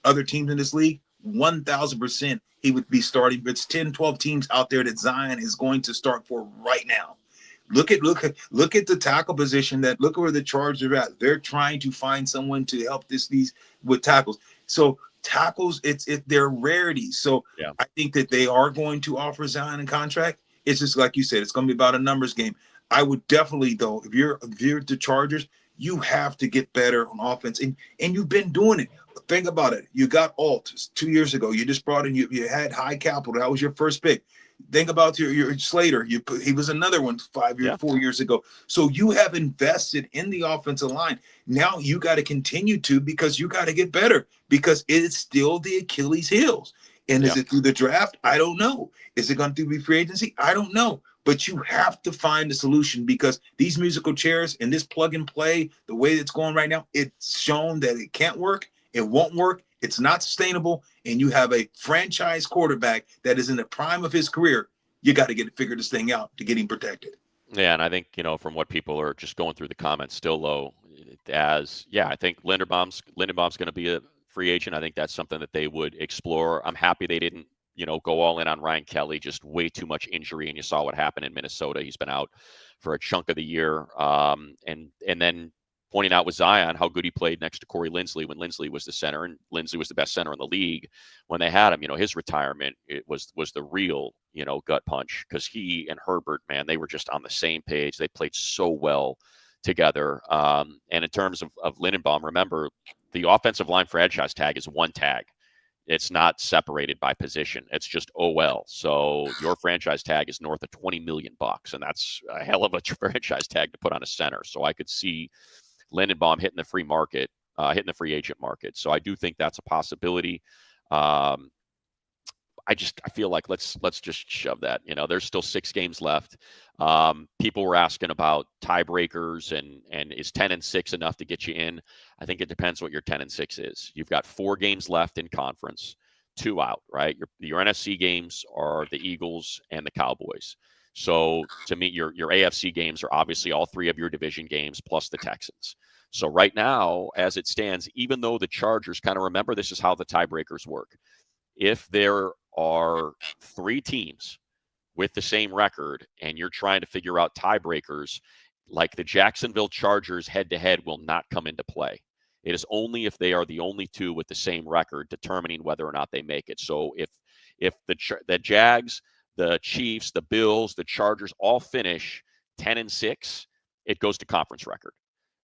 other teams in this league? 1,000% he would be starting. But it's 10, 12 teams out there that Zion is going to start for right now. Look at the tackle position. Look at where the Chargers are at. They're trying to find someone to help these with tackles. So tackles, they're rarities. So yeah. I think that they are going to offer Zion a contract. It's just like you said, it's going to be about a numbers game. I would definitely, though, if you're the Chargers, you have to get better on offense, and you've been doing it. Think about it. You got Alt 2 years ago. You just brought in. You had high capital. That was your first pick. Think about your Slater. He was another one 4 years ago. So you have invested in the offensive line. Now you got to continue to, because you got to get better, because it's still the Achilles heels. And is it through the draft? I don't know. Is it going to be free agency? I don't know. But you have to find a solution, because these musical chairs and this plug and play, the way it's going right now, it's shown that it can't work. It won't work. It's not sustainable. And you have a franchise quarterback that is in the prime of his career. You got to figure this thing out to get him protected. Yeah, and I think, from what people are just going through the comments still low, I think Linderbaum's going to be a free agent. I think that's something that they would explore. I'm happy they didn't, go all in on Ryan Kelly, just way too much injury. And you saw what happened in Minnesota. He's been out for a chunk of the year. And then pointing out with Zion how good he played next to Corey Linsley when Linsley was the center, and Linsley was the best center in the league when they had him. His retirement, it was the real, gut punch, because he and Herbert, man, they were just on the same page. They played so well together. And in terms of Lindenbaum, remember, the offensive line franchise tag is one tag. It's not separated by position. It's just OL. So your franchise tag is north of $20 million, and that's a hell of a franchise tag to put on a center. So I could see Lindenbaum hitting the free market, hitting the free agent market. So I do think that's a possibility. I feel like let's just shove that. There's still 6 games left. People were asking about tiebreakers and is 10-6 enough to get you in? I think it depends what your 10-6 is. You've got 4 games left in conference, 2 out, right? Your NFC games are the Eagles and the Cowboys. So to me, your AFC games are obviously all 3 of your division games plus the Texans. So right now, as it stands, even though the Chargers, kind of remember, this is how the tiebreakers work. If there are 3 teams with the same record and you're trying to figure out tiebreakers, like the Jacksonville Chargers head-to-head will not come into play. It is only if they are the only 2 with the same record determining whether or not they make it. So if the Jags, the Chiefs, the Bills, the Chargers all finish 10-6, it goes to conference record.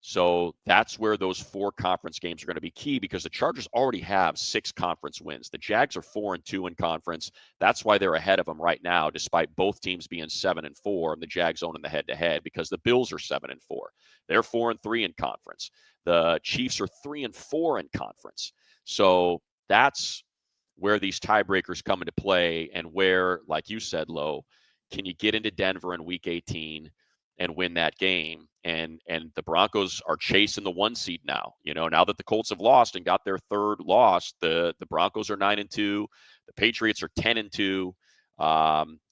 So that's where those 4 conference games are going to be key, because the Chargers already have 6 conference wins. The Jags are 4-2 in conference. That's why they're ahead of them right now, despite both teams being 7-4 and the Jags owning the head-to-head, because the Bills are 7-4. They're 4-3 in conference. The Chiefs are 3-4 in conference. So that's where these tiebreakers come into play, and where, like you said, Lo, can you get into Denver in Week 18 and win that game? And the Broncos are chasing the 1 seed now. Now that the Colts have lost and got their 3rd loss, the Broncos are 9-2. The Patriots are 10-2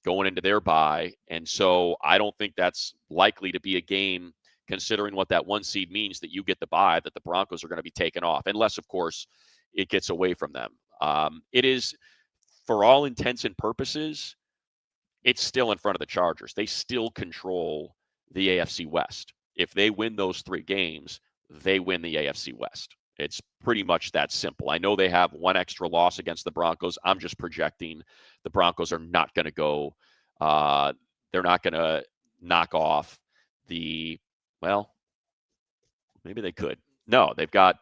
going into their bye. And so I don't think that's likely to be a game considering what that 1 seed means that you get the bye, that the Broncos are going to be taken off, unless, of course, it gets away from them. It is, for all intents and purposes, it's still in front of the Chargers. They still control the AFC West. If they win those 3 games, they win the AFC West. It's pretty much that simple. I know they have 1 extra loss against the Broncos. I'm just projecting the Broncos are not going to go. They're not going to knock off well, maybe they could. No, they've got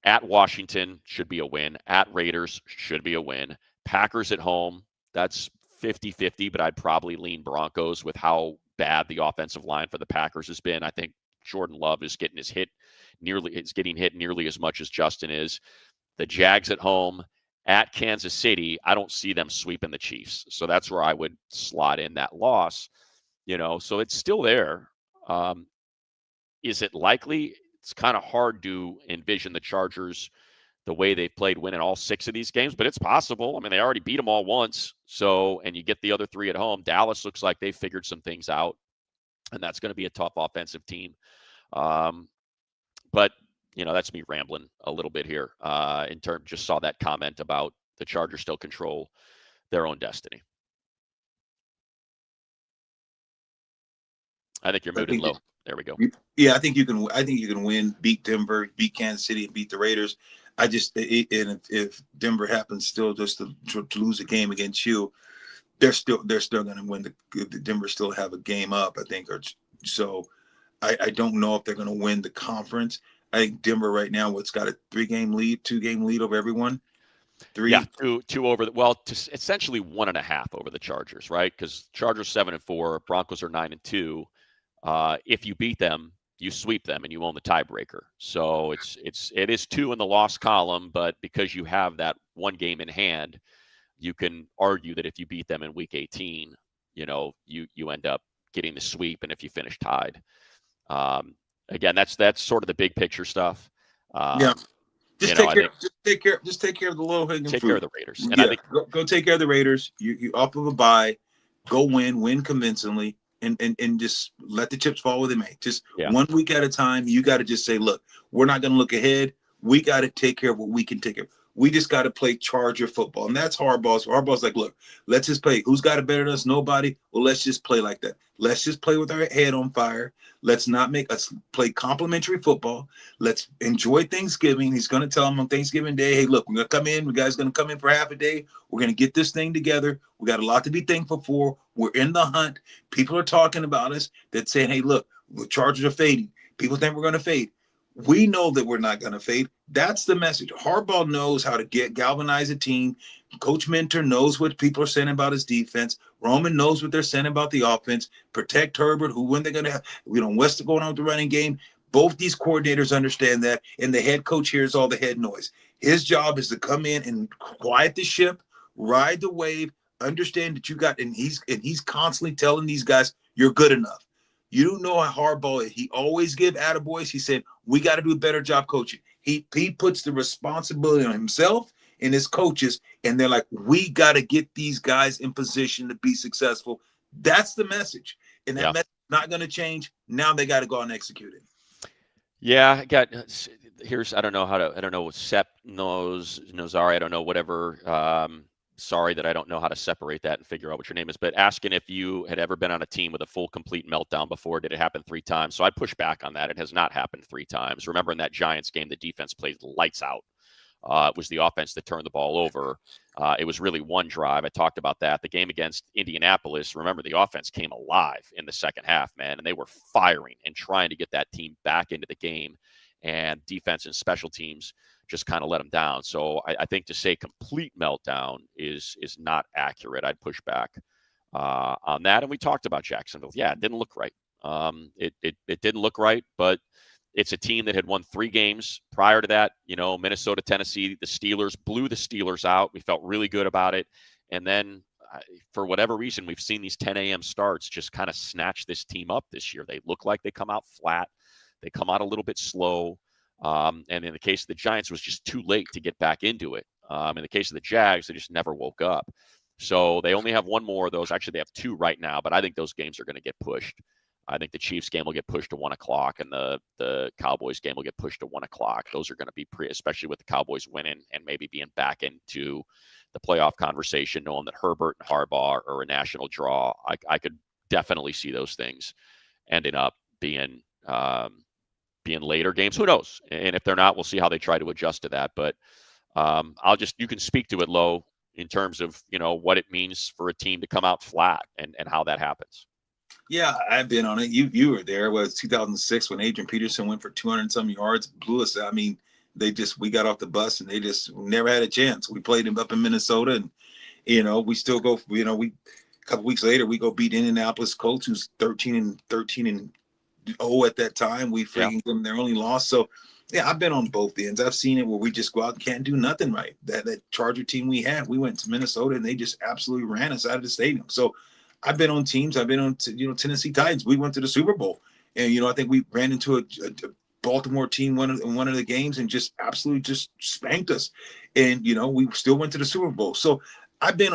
at Washington, should be a win. At Raiders, should be a win. Packers at home, that's 50-50, but I'd probably lean Broncos with how bad the offensive line for the Packers has been. I think Jordan Love is getting hit nearly as much as Justin is. The Jags at home, at Kansas City, I don't see them sweeping the Chiefs. So that's where I would slot in that loss. So it's still there. Is it likely? It's kind of hard to envision the Chargers the way they've played winning all 6 of these games, but it's possible. I mean, they already beat them all once. And you get the other 3 at home. Dallas looks like they figured some things out, and that's going to be a tough offensive team. But that's me rambling a little bit here. Just saw that comment about the Chargers still control their own destiny. I think you're muted low. There we go. Yeah, I think you can win, beat Denver, beat Kansas City, and beat the Raiders. If Denver happens still just to lose a game against you, they're still going to win. The Denver still have a game up, I think. I don't know if they're going to win the conference. I think Denver right now, got a 2-game lead over everyone. 3. Yeah, two over. Essentially 1.5 over the Chargers, right? Because Chargers 7-4, Broncos are 9-2. If you beat them, you sweep them and you own the tiebreaker. So it is 2 in the loss column, but because you have that 1 game in hand, you can argue that if you beat them in week 18, you end up getting the sweep. And if you finish tied, again, that's sort of the big picture stuff. Just take care of the low hanging fruit. Take care of the Raiders. And I think go take care of the Raiders. You off of a bye, go win convincingly. And just let the chips fall where they may. Just 1 week at a time. You got to just say, look, we're not going to look ahead. We got to take care of what we can take care of. We just got to play Charger football. And that's Harbaugh's. Harbaugh's like, look, let's just play. Who's got it better than us? Nobody. Well, let's just play like that. Let's just play with our head on fire. Let's not make us play complimentary football. Let's enjoy Thanksgiving. He's going to tell them on Thanksgiving Day, hey, look, we're going to come in. We guys going to come in for half a day. We're going to get this thing together. We got a lot to be thankful for. We're in the hunt. People are talking about us. That saying, hey, look, the Chargers are fading. People think we're going to fade. We know that we're not going to fade. That's the message. Harbaugh knows how to galvanize a team. Coach Mentor knows what people are saying about his defense. Roman knows what they're saying about the offense. Protect Herbert, when they're going to have, what's going on with the running game. Both these coordinators understand that, and the head coach hears all the head noise. His job is to come in and quiet the ship, ride the wave, understand that you got, and he's constantly telling these guys, you're good enough. You don't know how Harbaugh is. He always give attaboys. He said, we got to do a better job coaching. He puts the responsibility on himself and his coaches, and they're like, we got to get these guys in position to be successful. That's the message. And that message is not going to change. Now they got to go out and execute it. Yeah, I don't know, Sep knows, Nozari, I don't know, whatever. Sorry that I don't know how to separate that and figure out what your name is, but asking if you had ever been on a team with a full, complete meltdown before. Did it happen 3 times? So I push back on that. It has not happened 3 times. Remember in that Giants game, the defense played lights out. It was the offense that turned the ball over. It was really 1 drive. I talked about that. The game against Indianapolis, remember, the offense came alive in the second half, man, and they were firing and trying to get that team back into the game. And defense and special teams just kind of let them down. So I think to say complete meltdown is not accurate. I'd push back on that. And we talked about Jacksonville. Yeah, it didn't look right. It didn't look right, but it's a team that had won 3 games prior to that. Minnesota, Tennessee, the Steelers blew the Steelers out. We felt really good about it. And then for whatever reason, we've seen these 10 a.m. starts just kind of snatch this team up this year. They look like they come out flat. They come out a little bit slow. And in the case of the Giants, it was just too late to get back into it. In the case of the Jags, they just never woke up. So they only have 1 more of those. Actually, they have 2 right now, but I think those games are going to get pushed. I think the Chiefs game will get pushed to 1 o'clock, and the Cowboys game will get pushed to 1 o'clock. Those are going to be especially with the Cowboys winning and maybe being back into the playoff conversation, knowing that Herbert and Harbaugh are a national draw. I could definitely see those things ending up being later games. Who knows? And if they're not, we'll see how they try to adjust to that. But you can speak to it, Lo, in terms of, what it means for a team to come out flat and how that happens. Yeah, I've been on it. You were there. It was 2006 when Adrian Peterson went for 200-some yards, blew us. I mean, we got off the bus and they just never had a chance. We played them up in Minnesota, and we still go. A couple weeks later we go beat Indianapolis Colts, who's 13-0 at that time. We freaking give them their only loss. So yeah, I've been on both ends. I've seen it where we just go out and can't do nothing right. That Charger team we went to Minnesota and they just absolutely ran us out of the stadium. So I've been on teams. I've been on, Tennessee Titans. We went to the Super Bowl, and I think we ran into a Baltimore team one of the games and just absolutely just spanked us, and we still went to the Super Bowl. So I've been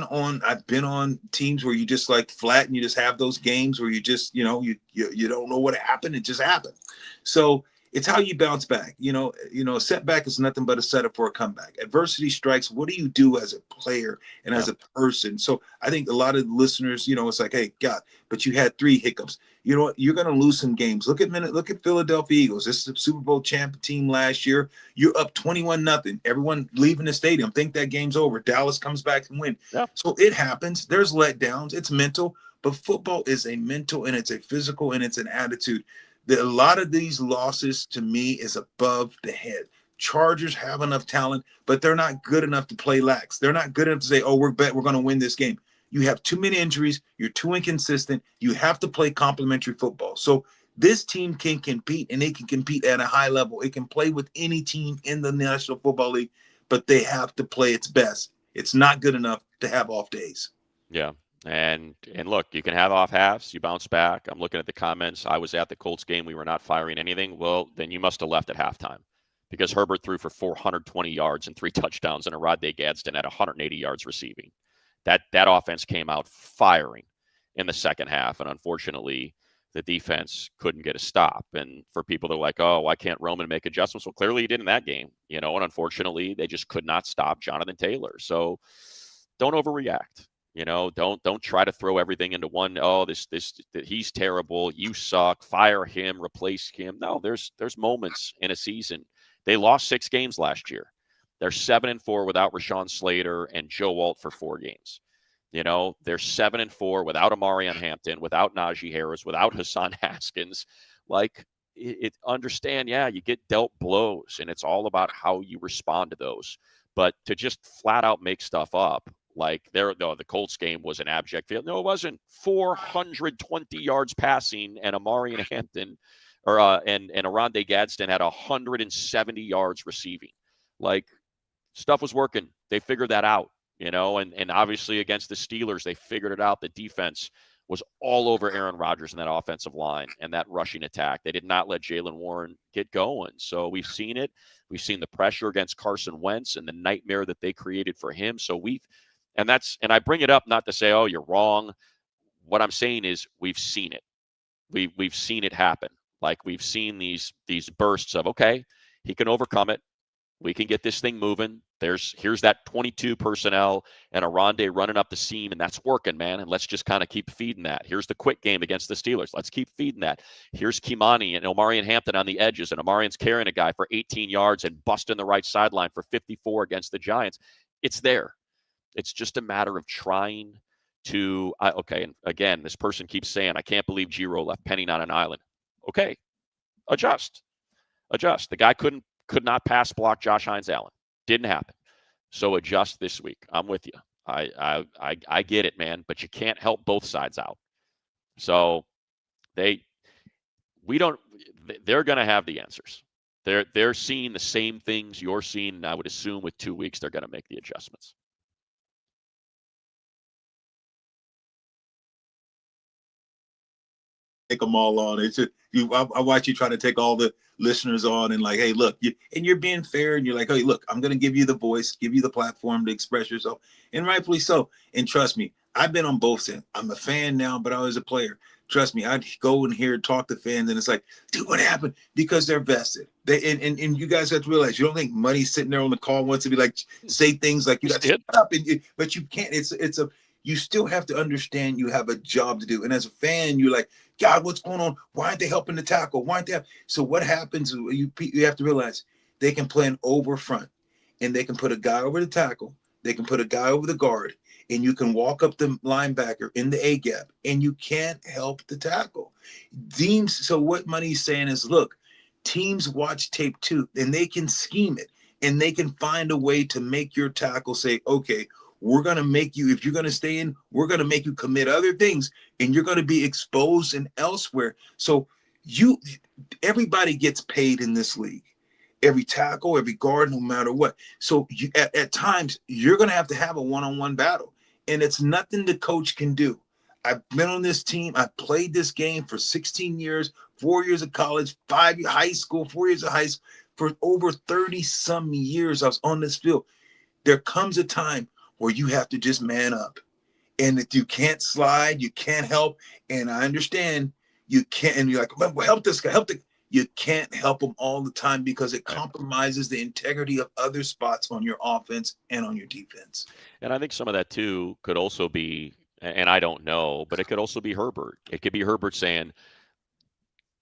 on teams where you just like flat and you just have those games where you just you don't know what happened. It just happened. So it's how you bounce back. A setback is nothing but a setup for a comeback. Adversity strikes. What do you do as a player and as a person? So I think a lot of listeners, it's like, hey, God, but you had 3 hiccups. You know what? You're going to lose some games. Look at Philadelphia Eagles. This is the Super Bowl champion team last year. You're up 21-0. Everyone leaving the stadium think that game's over. Dallas comes back and win. Yeah. So it happens. There's letdowns. It's mental, but football is a mental and it's a physical and it's an attitude. A lot of these losses to me is above the head. Chargers have enough talent, but they're not good enough to play lax. They're not good enough to say, oh, we're going to win this game. You have too many injuries. You're too inconsistent. You have to play complementary football. So this team can compete, and they can compete at a high level. It can play with any team in the National Football League, but they have to play its best. It's not good enough to have off days. Yeah. And look, you can have off halves. You bounce back. I'm looking at the comments. I was at the Colts game. We were not firing anything. Well, then you must have left at halftime because Herbert threw for 420 yards and 3 touchdowns, and Rodney Gadsden had 180 yards receiving. That offense came out firing in the second half, and unfortunately, the defense couldn't get a stop. And for people that are like, oh, why can't Roman make adjustments? Well, clearly he did in that game, and unfortunately, they just could not stop Jonathan Taylor. So don't overreact. Don't try to throw everything into one. Oh, he's terrible. You suck. Fire him. Replace him. No, there's moments in a season. They lost 6 games last year. They're 7-4 without Rashawn Slater and Joe Alt for 4 games. They're 7-4 without Omarion Hampton, without Najee Harris, without Hassan Haskins. Understand, you get dealt blows, and it's all about how you respond to those. But to just flat out make stuff up. The Colts game was an abject fail. No, it wasn't. 420 yards passing, and Omarion Hampton and Oronde Gadsden had 170 yards receiving. Stuff was working. They figured that out, and obviously against the Steelers, they figured it out. The defense was all over Aaron Rodgers in that offensive line and that rushing attack. They did not let Jaylen Warren get going. So we've seen it. We've seen the pressure against Carson Wentz and the nightmare that they created for him. So and I bring it up not to say, oh, you're wrong. What I'm saying is we've seen it. We've seen it happen. We've seen these bursts of, okay, he can overcome it. We can get this thing moving. Here's that 22 personnel and Oronde running up the seam, and that's working, man. And let's just kind of keep feeding that. Here's the quick game against the Steelers. Let's keep feeding that. Here's Kimani and Omarion Hampton on the edges, and Omarion's carrying a guy for 18 yards and busting the right sideline for 54 against the Giants. It's there. It's just a matter of trying to and again, this person keeps saying, I can't believe Giro left Penny on an island. Okay, adjust. The guy could not pass block Josh Hines Allen. Didn't happen. So adjust this week. I'm with you. I get it, man, but you can't help both sides out. So they're going to have the answers. They're seeing the same things you're seeing, and I would assume with 2 weeks they're going to make the adjustments. Take them all on. It's just I watch you try to take all the listeners on and hey, look, you're being fair, and you're like, hey, look, I'm going to give you the voice, give you the platform to express yourself, and rightfully so. And trust me, I've been on both sides. I'm a fan now, but I was a player. Trust me, I'd go in here, talk to fans, and it's like, dude, what happened? Because they're vested. And you guys have to realize, you don't think money's sitting there on the call wants to be like, say things like, you got to shut up, but you can't. You still have to understand you have a job to do. And as a fan, you're like, God, what's going on? Why aren't they helping the tackle? Why aren't they? So what happens? You have to realize they can play an over front, and they can put a guy over the tackle. They can put a guy over the guard, and you can walk up the linebacker in the A gap, and you can't help the tackle. Teams. So what Money's saying is, look, teams watch tape too, and they can scheme it, and they can find a way to make your tackle say, okay, we're going to make you, if you're going to stay in, we're going to make you commit other things, and you're going to be exposed and elsewhere. So everybody gets paid in this league. Every tackle, every guard, no matter what. So at times, you're going to have a one-on-one battle, and it's nothing the coach can do. I've been on this team. I played this game for 16 years, 4 years of college, 5 years high school, 4 years of high school. For over 30-some years, I was on this field. There comes a time where you have to just man up. And if you can't slide, you can't help. And I understand you can't. And you're like, well, help this guy, help the. You can't help them all the time because it compromises the integrity of other spots on your offense and on your defense. And I think some of that too could also be, and I don't know, but it could also be Herbert. It could be Herbert saying,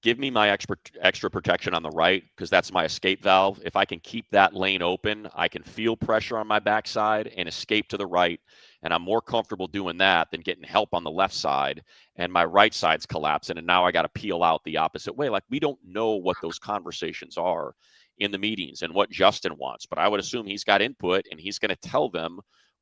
give me my extra protection on the right, because that's my escape valve. If I can keep that lane open, I can feel pressure on my backside and escape to the right. And I'm more comfortable doing that than getting help on the left side and my right side's collapsing. And now I got to peel out the opposite way. Like, we don't know what those conversations are in the meetings and what Justin wants, but I would assume he's got input, and he's going to tell them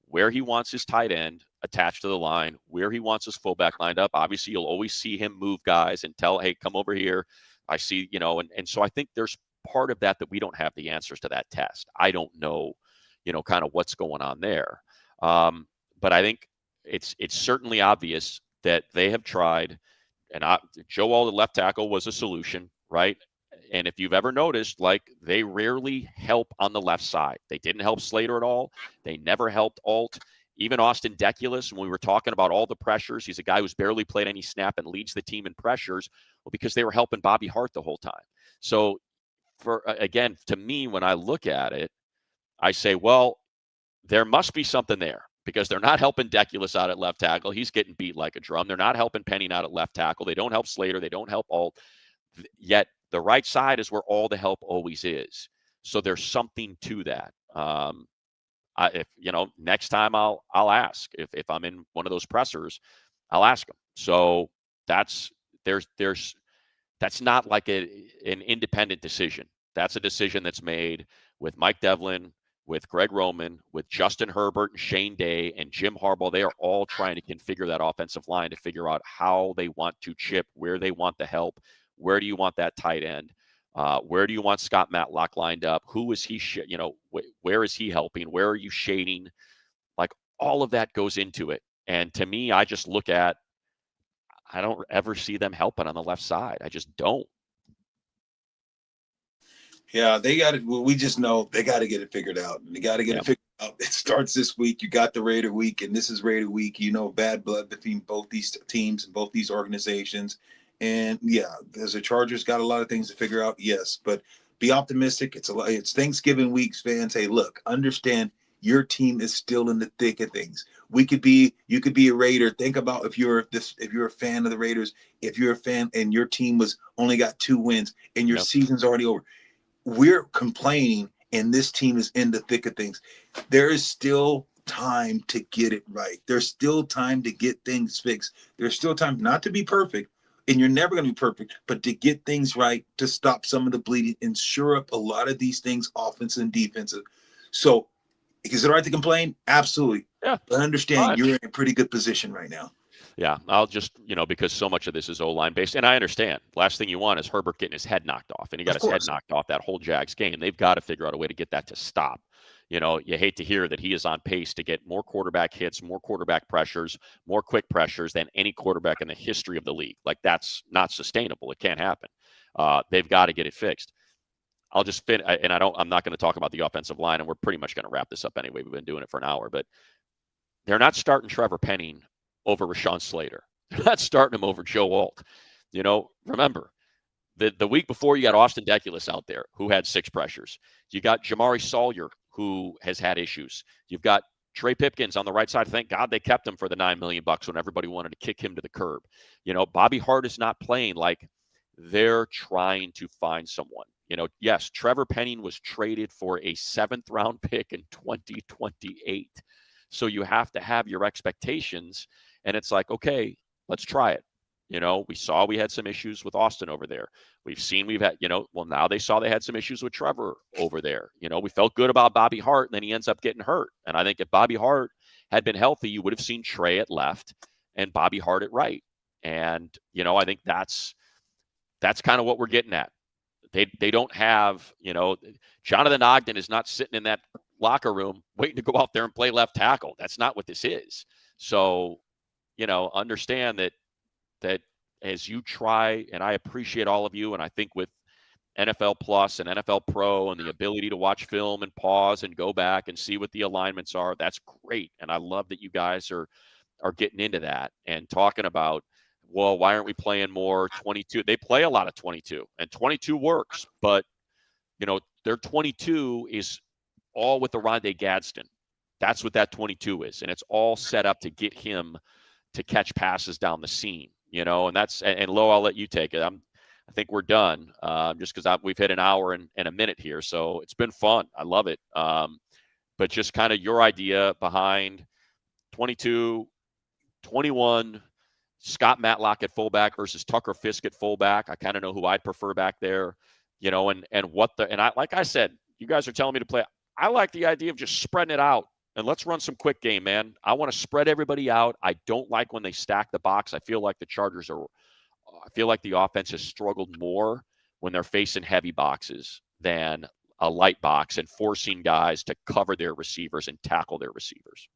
where he wants his tight end attached to the line, where he wants his fullback lined up. Obviously, you'll always see him move guys and tell, hey, come over here. I see, and so I think there's part of that we don't have the answers to that test. I don't know, kind of what's going on there. But I think it's certainly obvious that they have tried, and Joe Alt at left tackle was a solution, right? And if you've ever noticed, like, they rarely help on the left side. They didn't help Slater at all. They never helped Alt. Even Austin Deculus, when we were talking about all the pressures, he's a guy who's barely played any snap and leads the team in pressures, well, because they were helping Bobby Hart the whole time. So, again, to me, when I look at it, I say, well, there must be something there, because they're not helping Deculus out at left tackle. He's getting beat like a drum. They're not helping Penning out at left tackle. They don't help Slater. They don't help Alt. Yet the right side is where all the help always is. So there's something to that. If next time I'll ask if I'm in one of those pressers, I'll ask them. So that's not like an independent decision. That's a decision that's made with Mike Devlin, with Greg Roman, with Justin Herbert and Shane Day and Jim Harbaugh. They are all trying to configure that offensive line to figure out how they want to chip, where they want the help. Where do you want that tight end? Where do you want Scott Matlock lined up? Who is he? Where is he helping? Where are you shading? Like, all of that goes into it. And to me, I just look at, I don't ever see them helping on the left side. I just don't. Yeah, they got it. Well, we just know they got to get it figured out. They got to get it figured out. It starts this week. You got the Raider week, and this is Raider week. Bad blood between both these teams and both these organizations. And yeah, as the Chargers got a lot of things to figure out. Yes, but be optimistic. It's Thanksgiving week, fans. Hey, look, understand your team is still in the thick of things. You could be a Raider. Think about if you're a fan of the Raiders, if you're a fan and your team only got 2 wins and your season's already over. We're complaining, and this team is in the thick of things. There is still time to get it right. There's still time to get things fixed. There's still time not to be perfect, and you're never going to be perfect, but to get things right, to stop some of the bleeding and shore up a lot of these things, offensive and defensive. So, is it right to complain? Absolutely. Yeah. But understand you're in a pretty good position right now. Yeah, I'll just, because so much of this is O-line based, and I understand. Last thing you want is Herbert getting his head knocked off, and he got his head knocked off that whole Jags game. They've got to figure out a way to get that to stop. You hate to hear that he is on pace to get more quarterback hits, more quarterback pressures, more quick pressures than any quarterback in the history of the league. Like, that's not sustainable. It can't happen. They've got to get it fixed. I'll just fit, and I'm not going to talk about the offensive line, and we're pretty much going to wrap this up anyway. We've been doing it for an hour, but they're not starting Trevor Penning over Rashawn Slater. You're not starting him over Joe Alt. Remember, the week before, you got Austin Deculus out there who had 6 pressures. You got Jamari Sawyer, who has had issues. You've got Trey Pipkins on the right side. Thank God they kept him for the $9 million when everybody wanted to kick him to the curb. Bobby Hart is not playing. Like, they're trying to find someone. Yes, Trevor Penning was traded for a 7th round pick in 2028. So you have to have your expectations. And it's like, okay, let's try it. We saw we had some issues with Austin over there. We've had, now they saw they had some issues with Trevor over there. We felt good about Bobby Hart, and then he ends up getting hurt. And I think if Bobby Hart had been healthy, you would have seen Trey at left and Bobby Hart at right. And, I think that's kind of what we're getting at. They don't have, Jonathan Ogden is not sitting in that locker room waiting to go out there and play left tackle. That's not what this is. So, understand that as you try, and I appreciate all of you, and I think with NFL Plus and NFL Pro and the ability to watch film and pause and go back and see what the alignments are, that's great. And I love that you guys are getting into that and talking about, well, why aren't we playing more 22? They play a lot of 22, and 22 works, but their 22 is all with the Rondé Gadsden. That's what that 22 is, and it's all set up to get him to catch passes down the seam. And Lo, I'll let you take it. I think we're done, just because we've hit an hour and a minute here, so it's been fun. I love it. But just kind of your idea behind 22, 21. Scott Matlock at fullback versus Tucker Fisk at fullback. I kind of know who I'd prefer back there, and like I said, you guys are telling me to play. I like the idea of just spreading it out and let's run some quick game, man. I want to spread everybody out. I don't like when they stack the box. I feel like the offense has struggled more when they're facing heavy boxes than a light box and forcing guys to cover their receivers and tackle their receivers.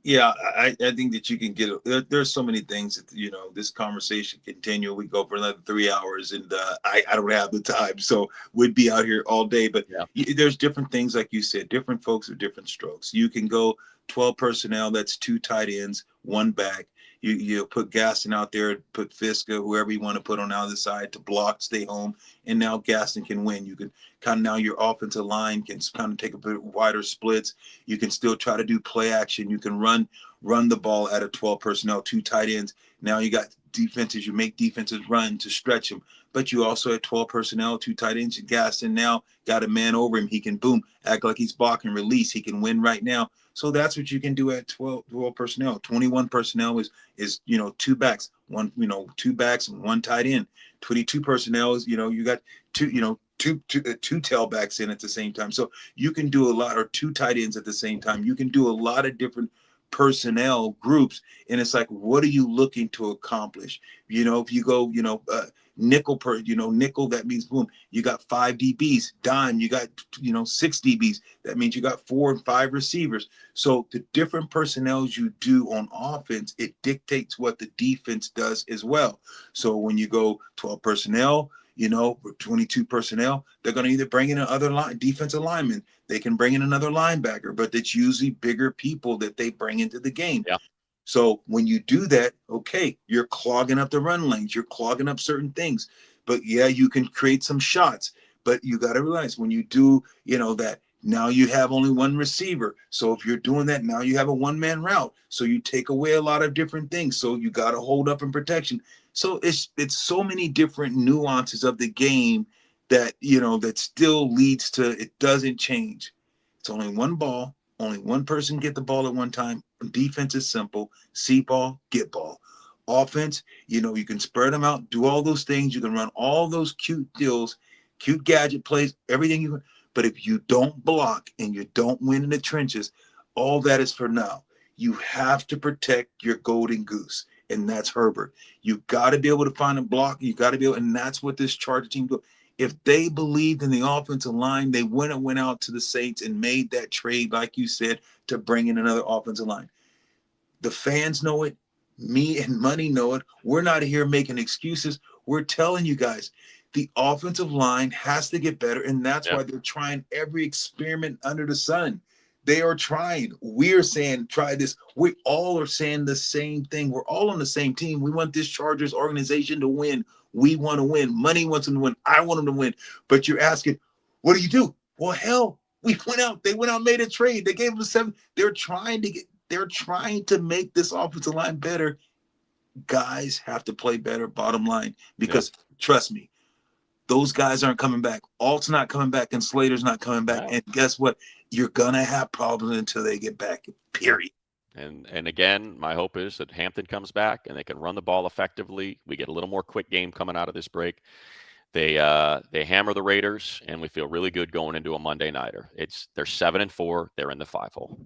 Yeah, I think that you can get there's so many things that, this conversation continue. We go for another 3 hours, and I don't have the time, so we'd be out here all day. But there's different things, like you said, different folks with different strokes. You can go 12 personnel, that's 2 tight ends, 1 back. You put Gaston out there, put Fisk, whoever you want to put on the other side to block, stay home, and now Gaston can win. You can kind of, now your offensive line can kind of take a bit wider splits. You can still try to do play action. You can run the ball at a 12 personnel, 2 tight ends. Now you got defenses. You make defenses run to stretch them. But you also at 12 personnel, 2 tight ends. Gaston now got a man over him. He can boom, act like he's blocking, release. He can win right now. So that's what you can do at 12 personnel. 21 personnel is 2 backs, 2 backs and 1 tight end. 22 personnel is, you got two tailbacks in at the same time. So you can do a lot, or 2 tight ends at the same time. You can do a lot of different personnel groups, and it's like, what are you looking to accomplish? If you go, nickel nickel, that means boom, you got 5 DBs. Dime, you got 6 DBs. That means you got 4 and 5 receivers. So the different personnels you do on offense, it dictates what the defense does as well. So when you go 12 personnel, 22 personnel, they're going to either bring in another defensive lineman. They can bring in another linebacker, but it's usually bigger people that they bring into the game. Yeah. So when you do that, okay, you're clogging up the run lanes. You're clogging up certain things. But yeah, you can create some shots. But you got to realize when you do, that now you have only 1 receiver. So if you're doing that, now you have a 1-man route. So you take away a lot of different things. So you got to hold up in protection. So it's so many different nuances of the game that, that still leads to, it doesn't change. It's only 1 ball. Only 1 person get the ball at one time. Defense is simple. See ball, get ball. Offense, you can spread them out, do all those things. You can run all those cute deals, cute gadget plays, everything you can. But if you don't block and you don't win in the trenches, all that is for now. You have to protect your golden goose, and that's Herbert. You got to be able to find a block. You got to be able, and that's what this Charger team do. If they believed in the offensive line, they wouldn't have went out to the Saints and made that trade, like you said, to bring in another offensive line. The fans know it. Me and Money know it. We're not here making excuses. We're telling you guys, the offensive line has to get better, and that's why they're trying every experiment under the sun. They are trying. We're saying, try this. We all are saying the same thing. We're all on the same team. We want this Chargers organization to win. We want to win. Money wants them to win. I want them to win. But you're asking, what do you do? Well, hell, we went out. They went out, made a trade. They gave them 7. They're trying to make this offensive line better. Guys have to play better, bottom line, because trust me, those guys aren't coming back. Alt's not coming back, and Slater's not coming back. And guess what? You're gonna have problems until they get back. Period. And again, my hope is that Hampton comes back and they can run the ball effectively. We get a little more quick game coming out of this break. They hammer the Raiders, and we feel really good going into a Monday nighter. They're 7-4. They're in the 5-hole.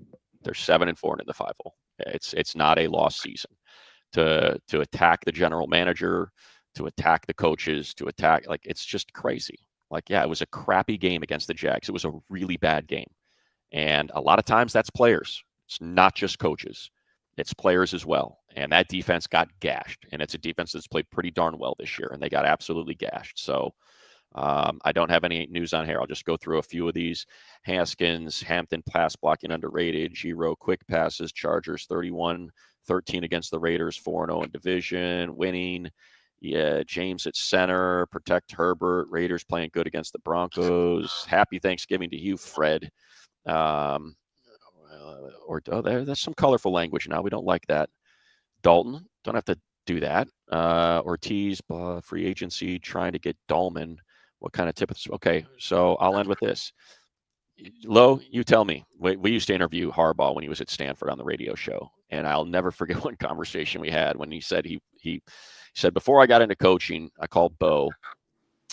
They're 7-4 and in the 5-hole. It's not a lost season. To attack the general manager, to attack the coaches, to attack, like, it's just crazy. Like, yeah, it was a crappy game against the Jags. It was a really bad game. And a lot of times that's players. It's not just coaches. It's players as well. And that defense got gashed. And it's a defense that's played pretty darn well this year. And they got absolutely gashed. So I don't have any news on here. I'll just go through a few of these. Haskins, Hampton pass blocking underrated. Giro quick passes. Chargers 31-13 against the Raiders. 4-0 in division. Winning. Yeah, James at center. Protect Herbert. Raiders playing good against the Broncos. Happy Thanksgiving to you, Fred. There's some colorful language now. We don't like that. Dalton, don't have to do that. Ortiz, free agency, trying to get Dahlman. What kind of tip? Okay, so I'll end with this. Lo, you tell me. We used to interview Harbaugh when he was at Stanford on the radio show, and I'll never forget one conversation we had when he said he said, before I got into coaching, I called Bo,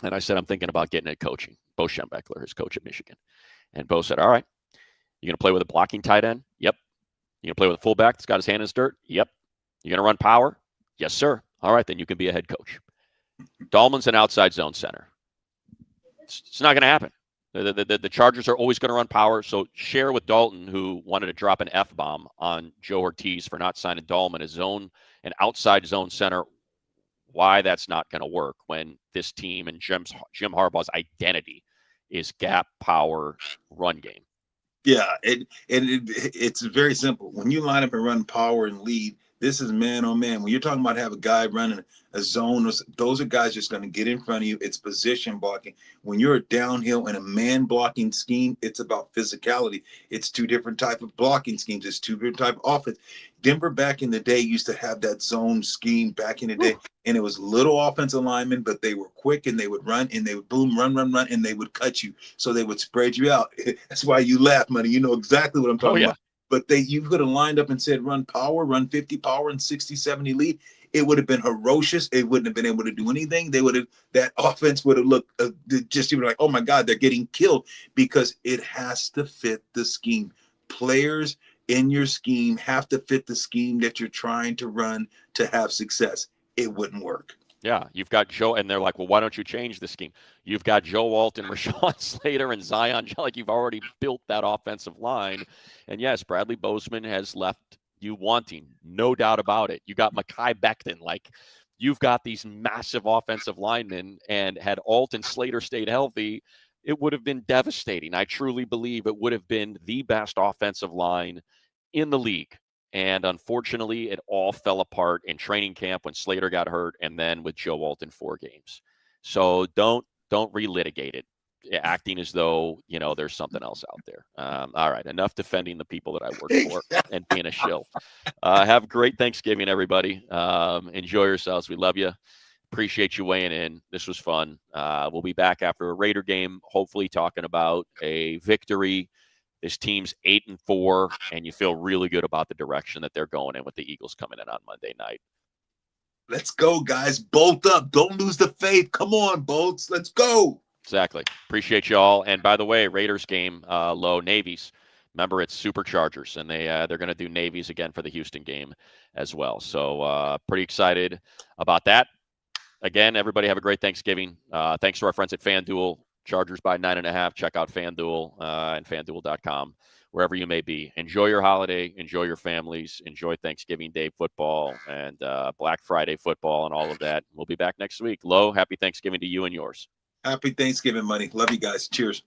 and I said, I'm thinking about getting into coaching. Bo Schembechler, his coach at Michigan. And Bo said, all right, you going to play with a blocking tight end? Yep. You going to play with a fullback that's got his hand in his dirt? Yep. You going to run power? Yes, sir. All right, then you can be a head coach. Dahlman's an outside zone center. It's not going to happen. The Chargers are always going to run power. So share with Dalton, who wanted to drop an F-bomb on Joe Ortiz for not signing Dahlman as an outside zone center, why that's not going to work when this team and Jim Harbaugh's identity is gap, power, run game. Yeah, it's very simple. When you line up and run power and lead, this is man on man. When you're talking about have a guy running a zone, those are guys just going to get in front of you. It's position blocking. When you're downhill in a man blocking scheme, it's about physicality. It's 2 different type of blocking schemes. It's 2 different type of offense. Denver back in the day used to have that zone scheme back in the day, and it was little offensive linemen, but they were quick and they would run and they would boom, run, and they would cut you. So they would spread you out. That's why you laugh, money. You know exactly what I'm talking about. But you could have lined up and said run power, run 50 power and 60, 70 lead. It would have been ferocious. It wouldn't have been able to do anything. That offense would have looked just even like, oh my God, they're getting killed, because it has to fit the scheme. Players in your scheme have to fit the scheme that you're trying to run to have success. It wouldn't work. Yeah, you've got Joe, and they're like, well, why don't you change the scheme? You've got Joe Walton, Rashawn Slater, and Zion. Like, you've already built that offensive line. And yes, Bradley Bozeman has left you wanting, no doubt about it. You got Mekhi Becton. Like, you've got these massive offensive linemen, and had Alt and Slater stayed healthy, it would have been devastating. I truly believe it would have been the best offensive line in the league. And unfortunately, it all fell apart in training camp when Slater got hurt, and then with Joe Walton 4 games. So don't relitigate it, acting as though, there's something else out there. All right, enough defending the people that I work for and being a shill. Have a great Thanksgiving, everybody. Enjoy yourselves. We love you. Appreciate you weighing in. This was fun. We'll be back after a Raider game, hopefully talking about a victory. This team's 8-4, and you feel really good about the direction that they're going in with the Eagles coming in on Monday night. Let's go, guys. Bolt up. Don't lose the faith. Come on, Bolts. Let's go. Exactly. Appreciate you all. And by the way, Raiders game, low Navies. Remember, it's Superchargers, and they're going to do Navies again for the Houston game as well. So pretty excited about that. Again, everybody have a great Thanksgiving. Thanks to our friends at FanDuel. Chargers by 9.5. Check out FanDuel and FanDuel.com, wherever you may be. Enjoy your holiday. Enjoy your families. Enjoy Thanksgiving Day football and Black Friday football and all of that. We'll be back next week. Lo, happy Thanksgiving to you and yours. Happy Thanksgiving, money. Love you guys. Cheers.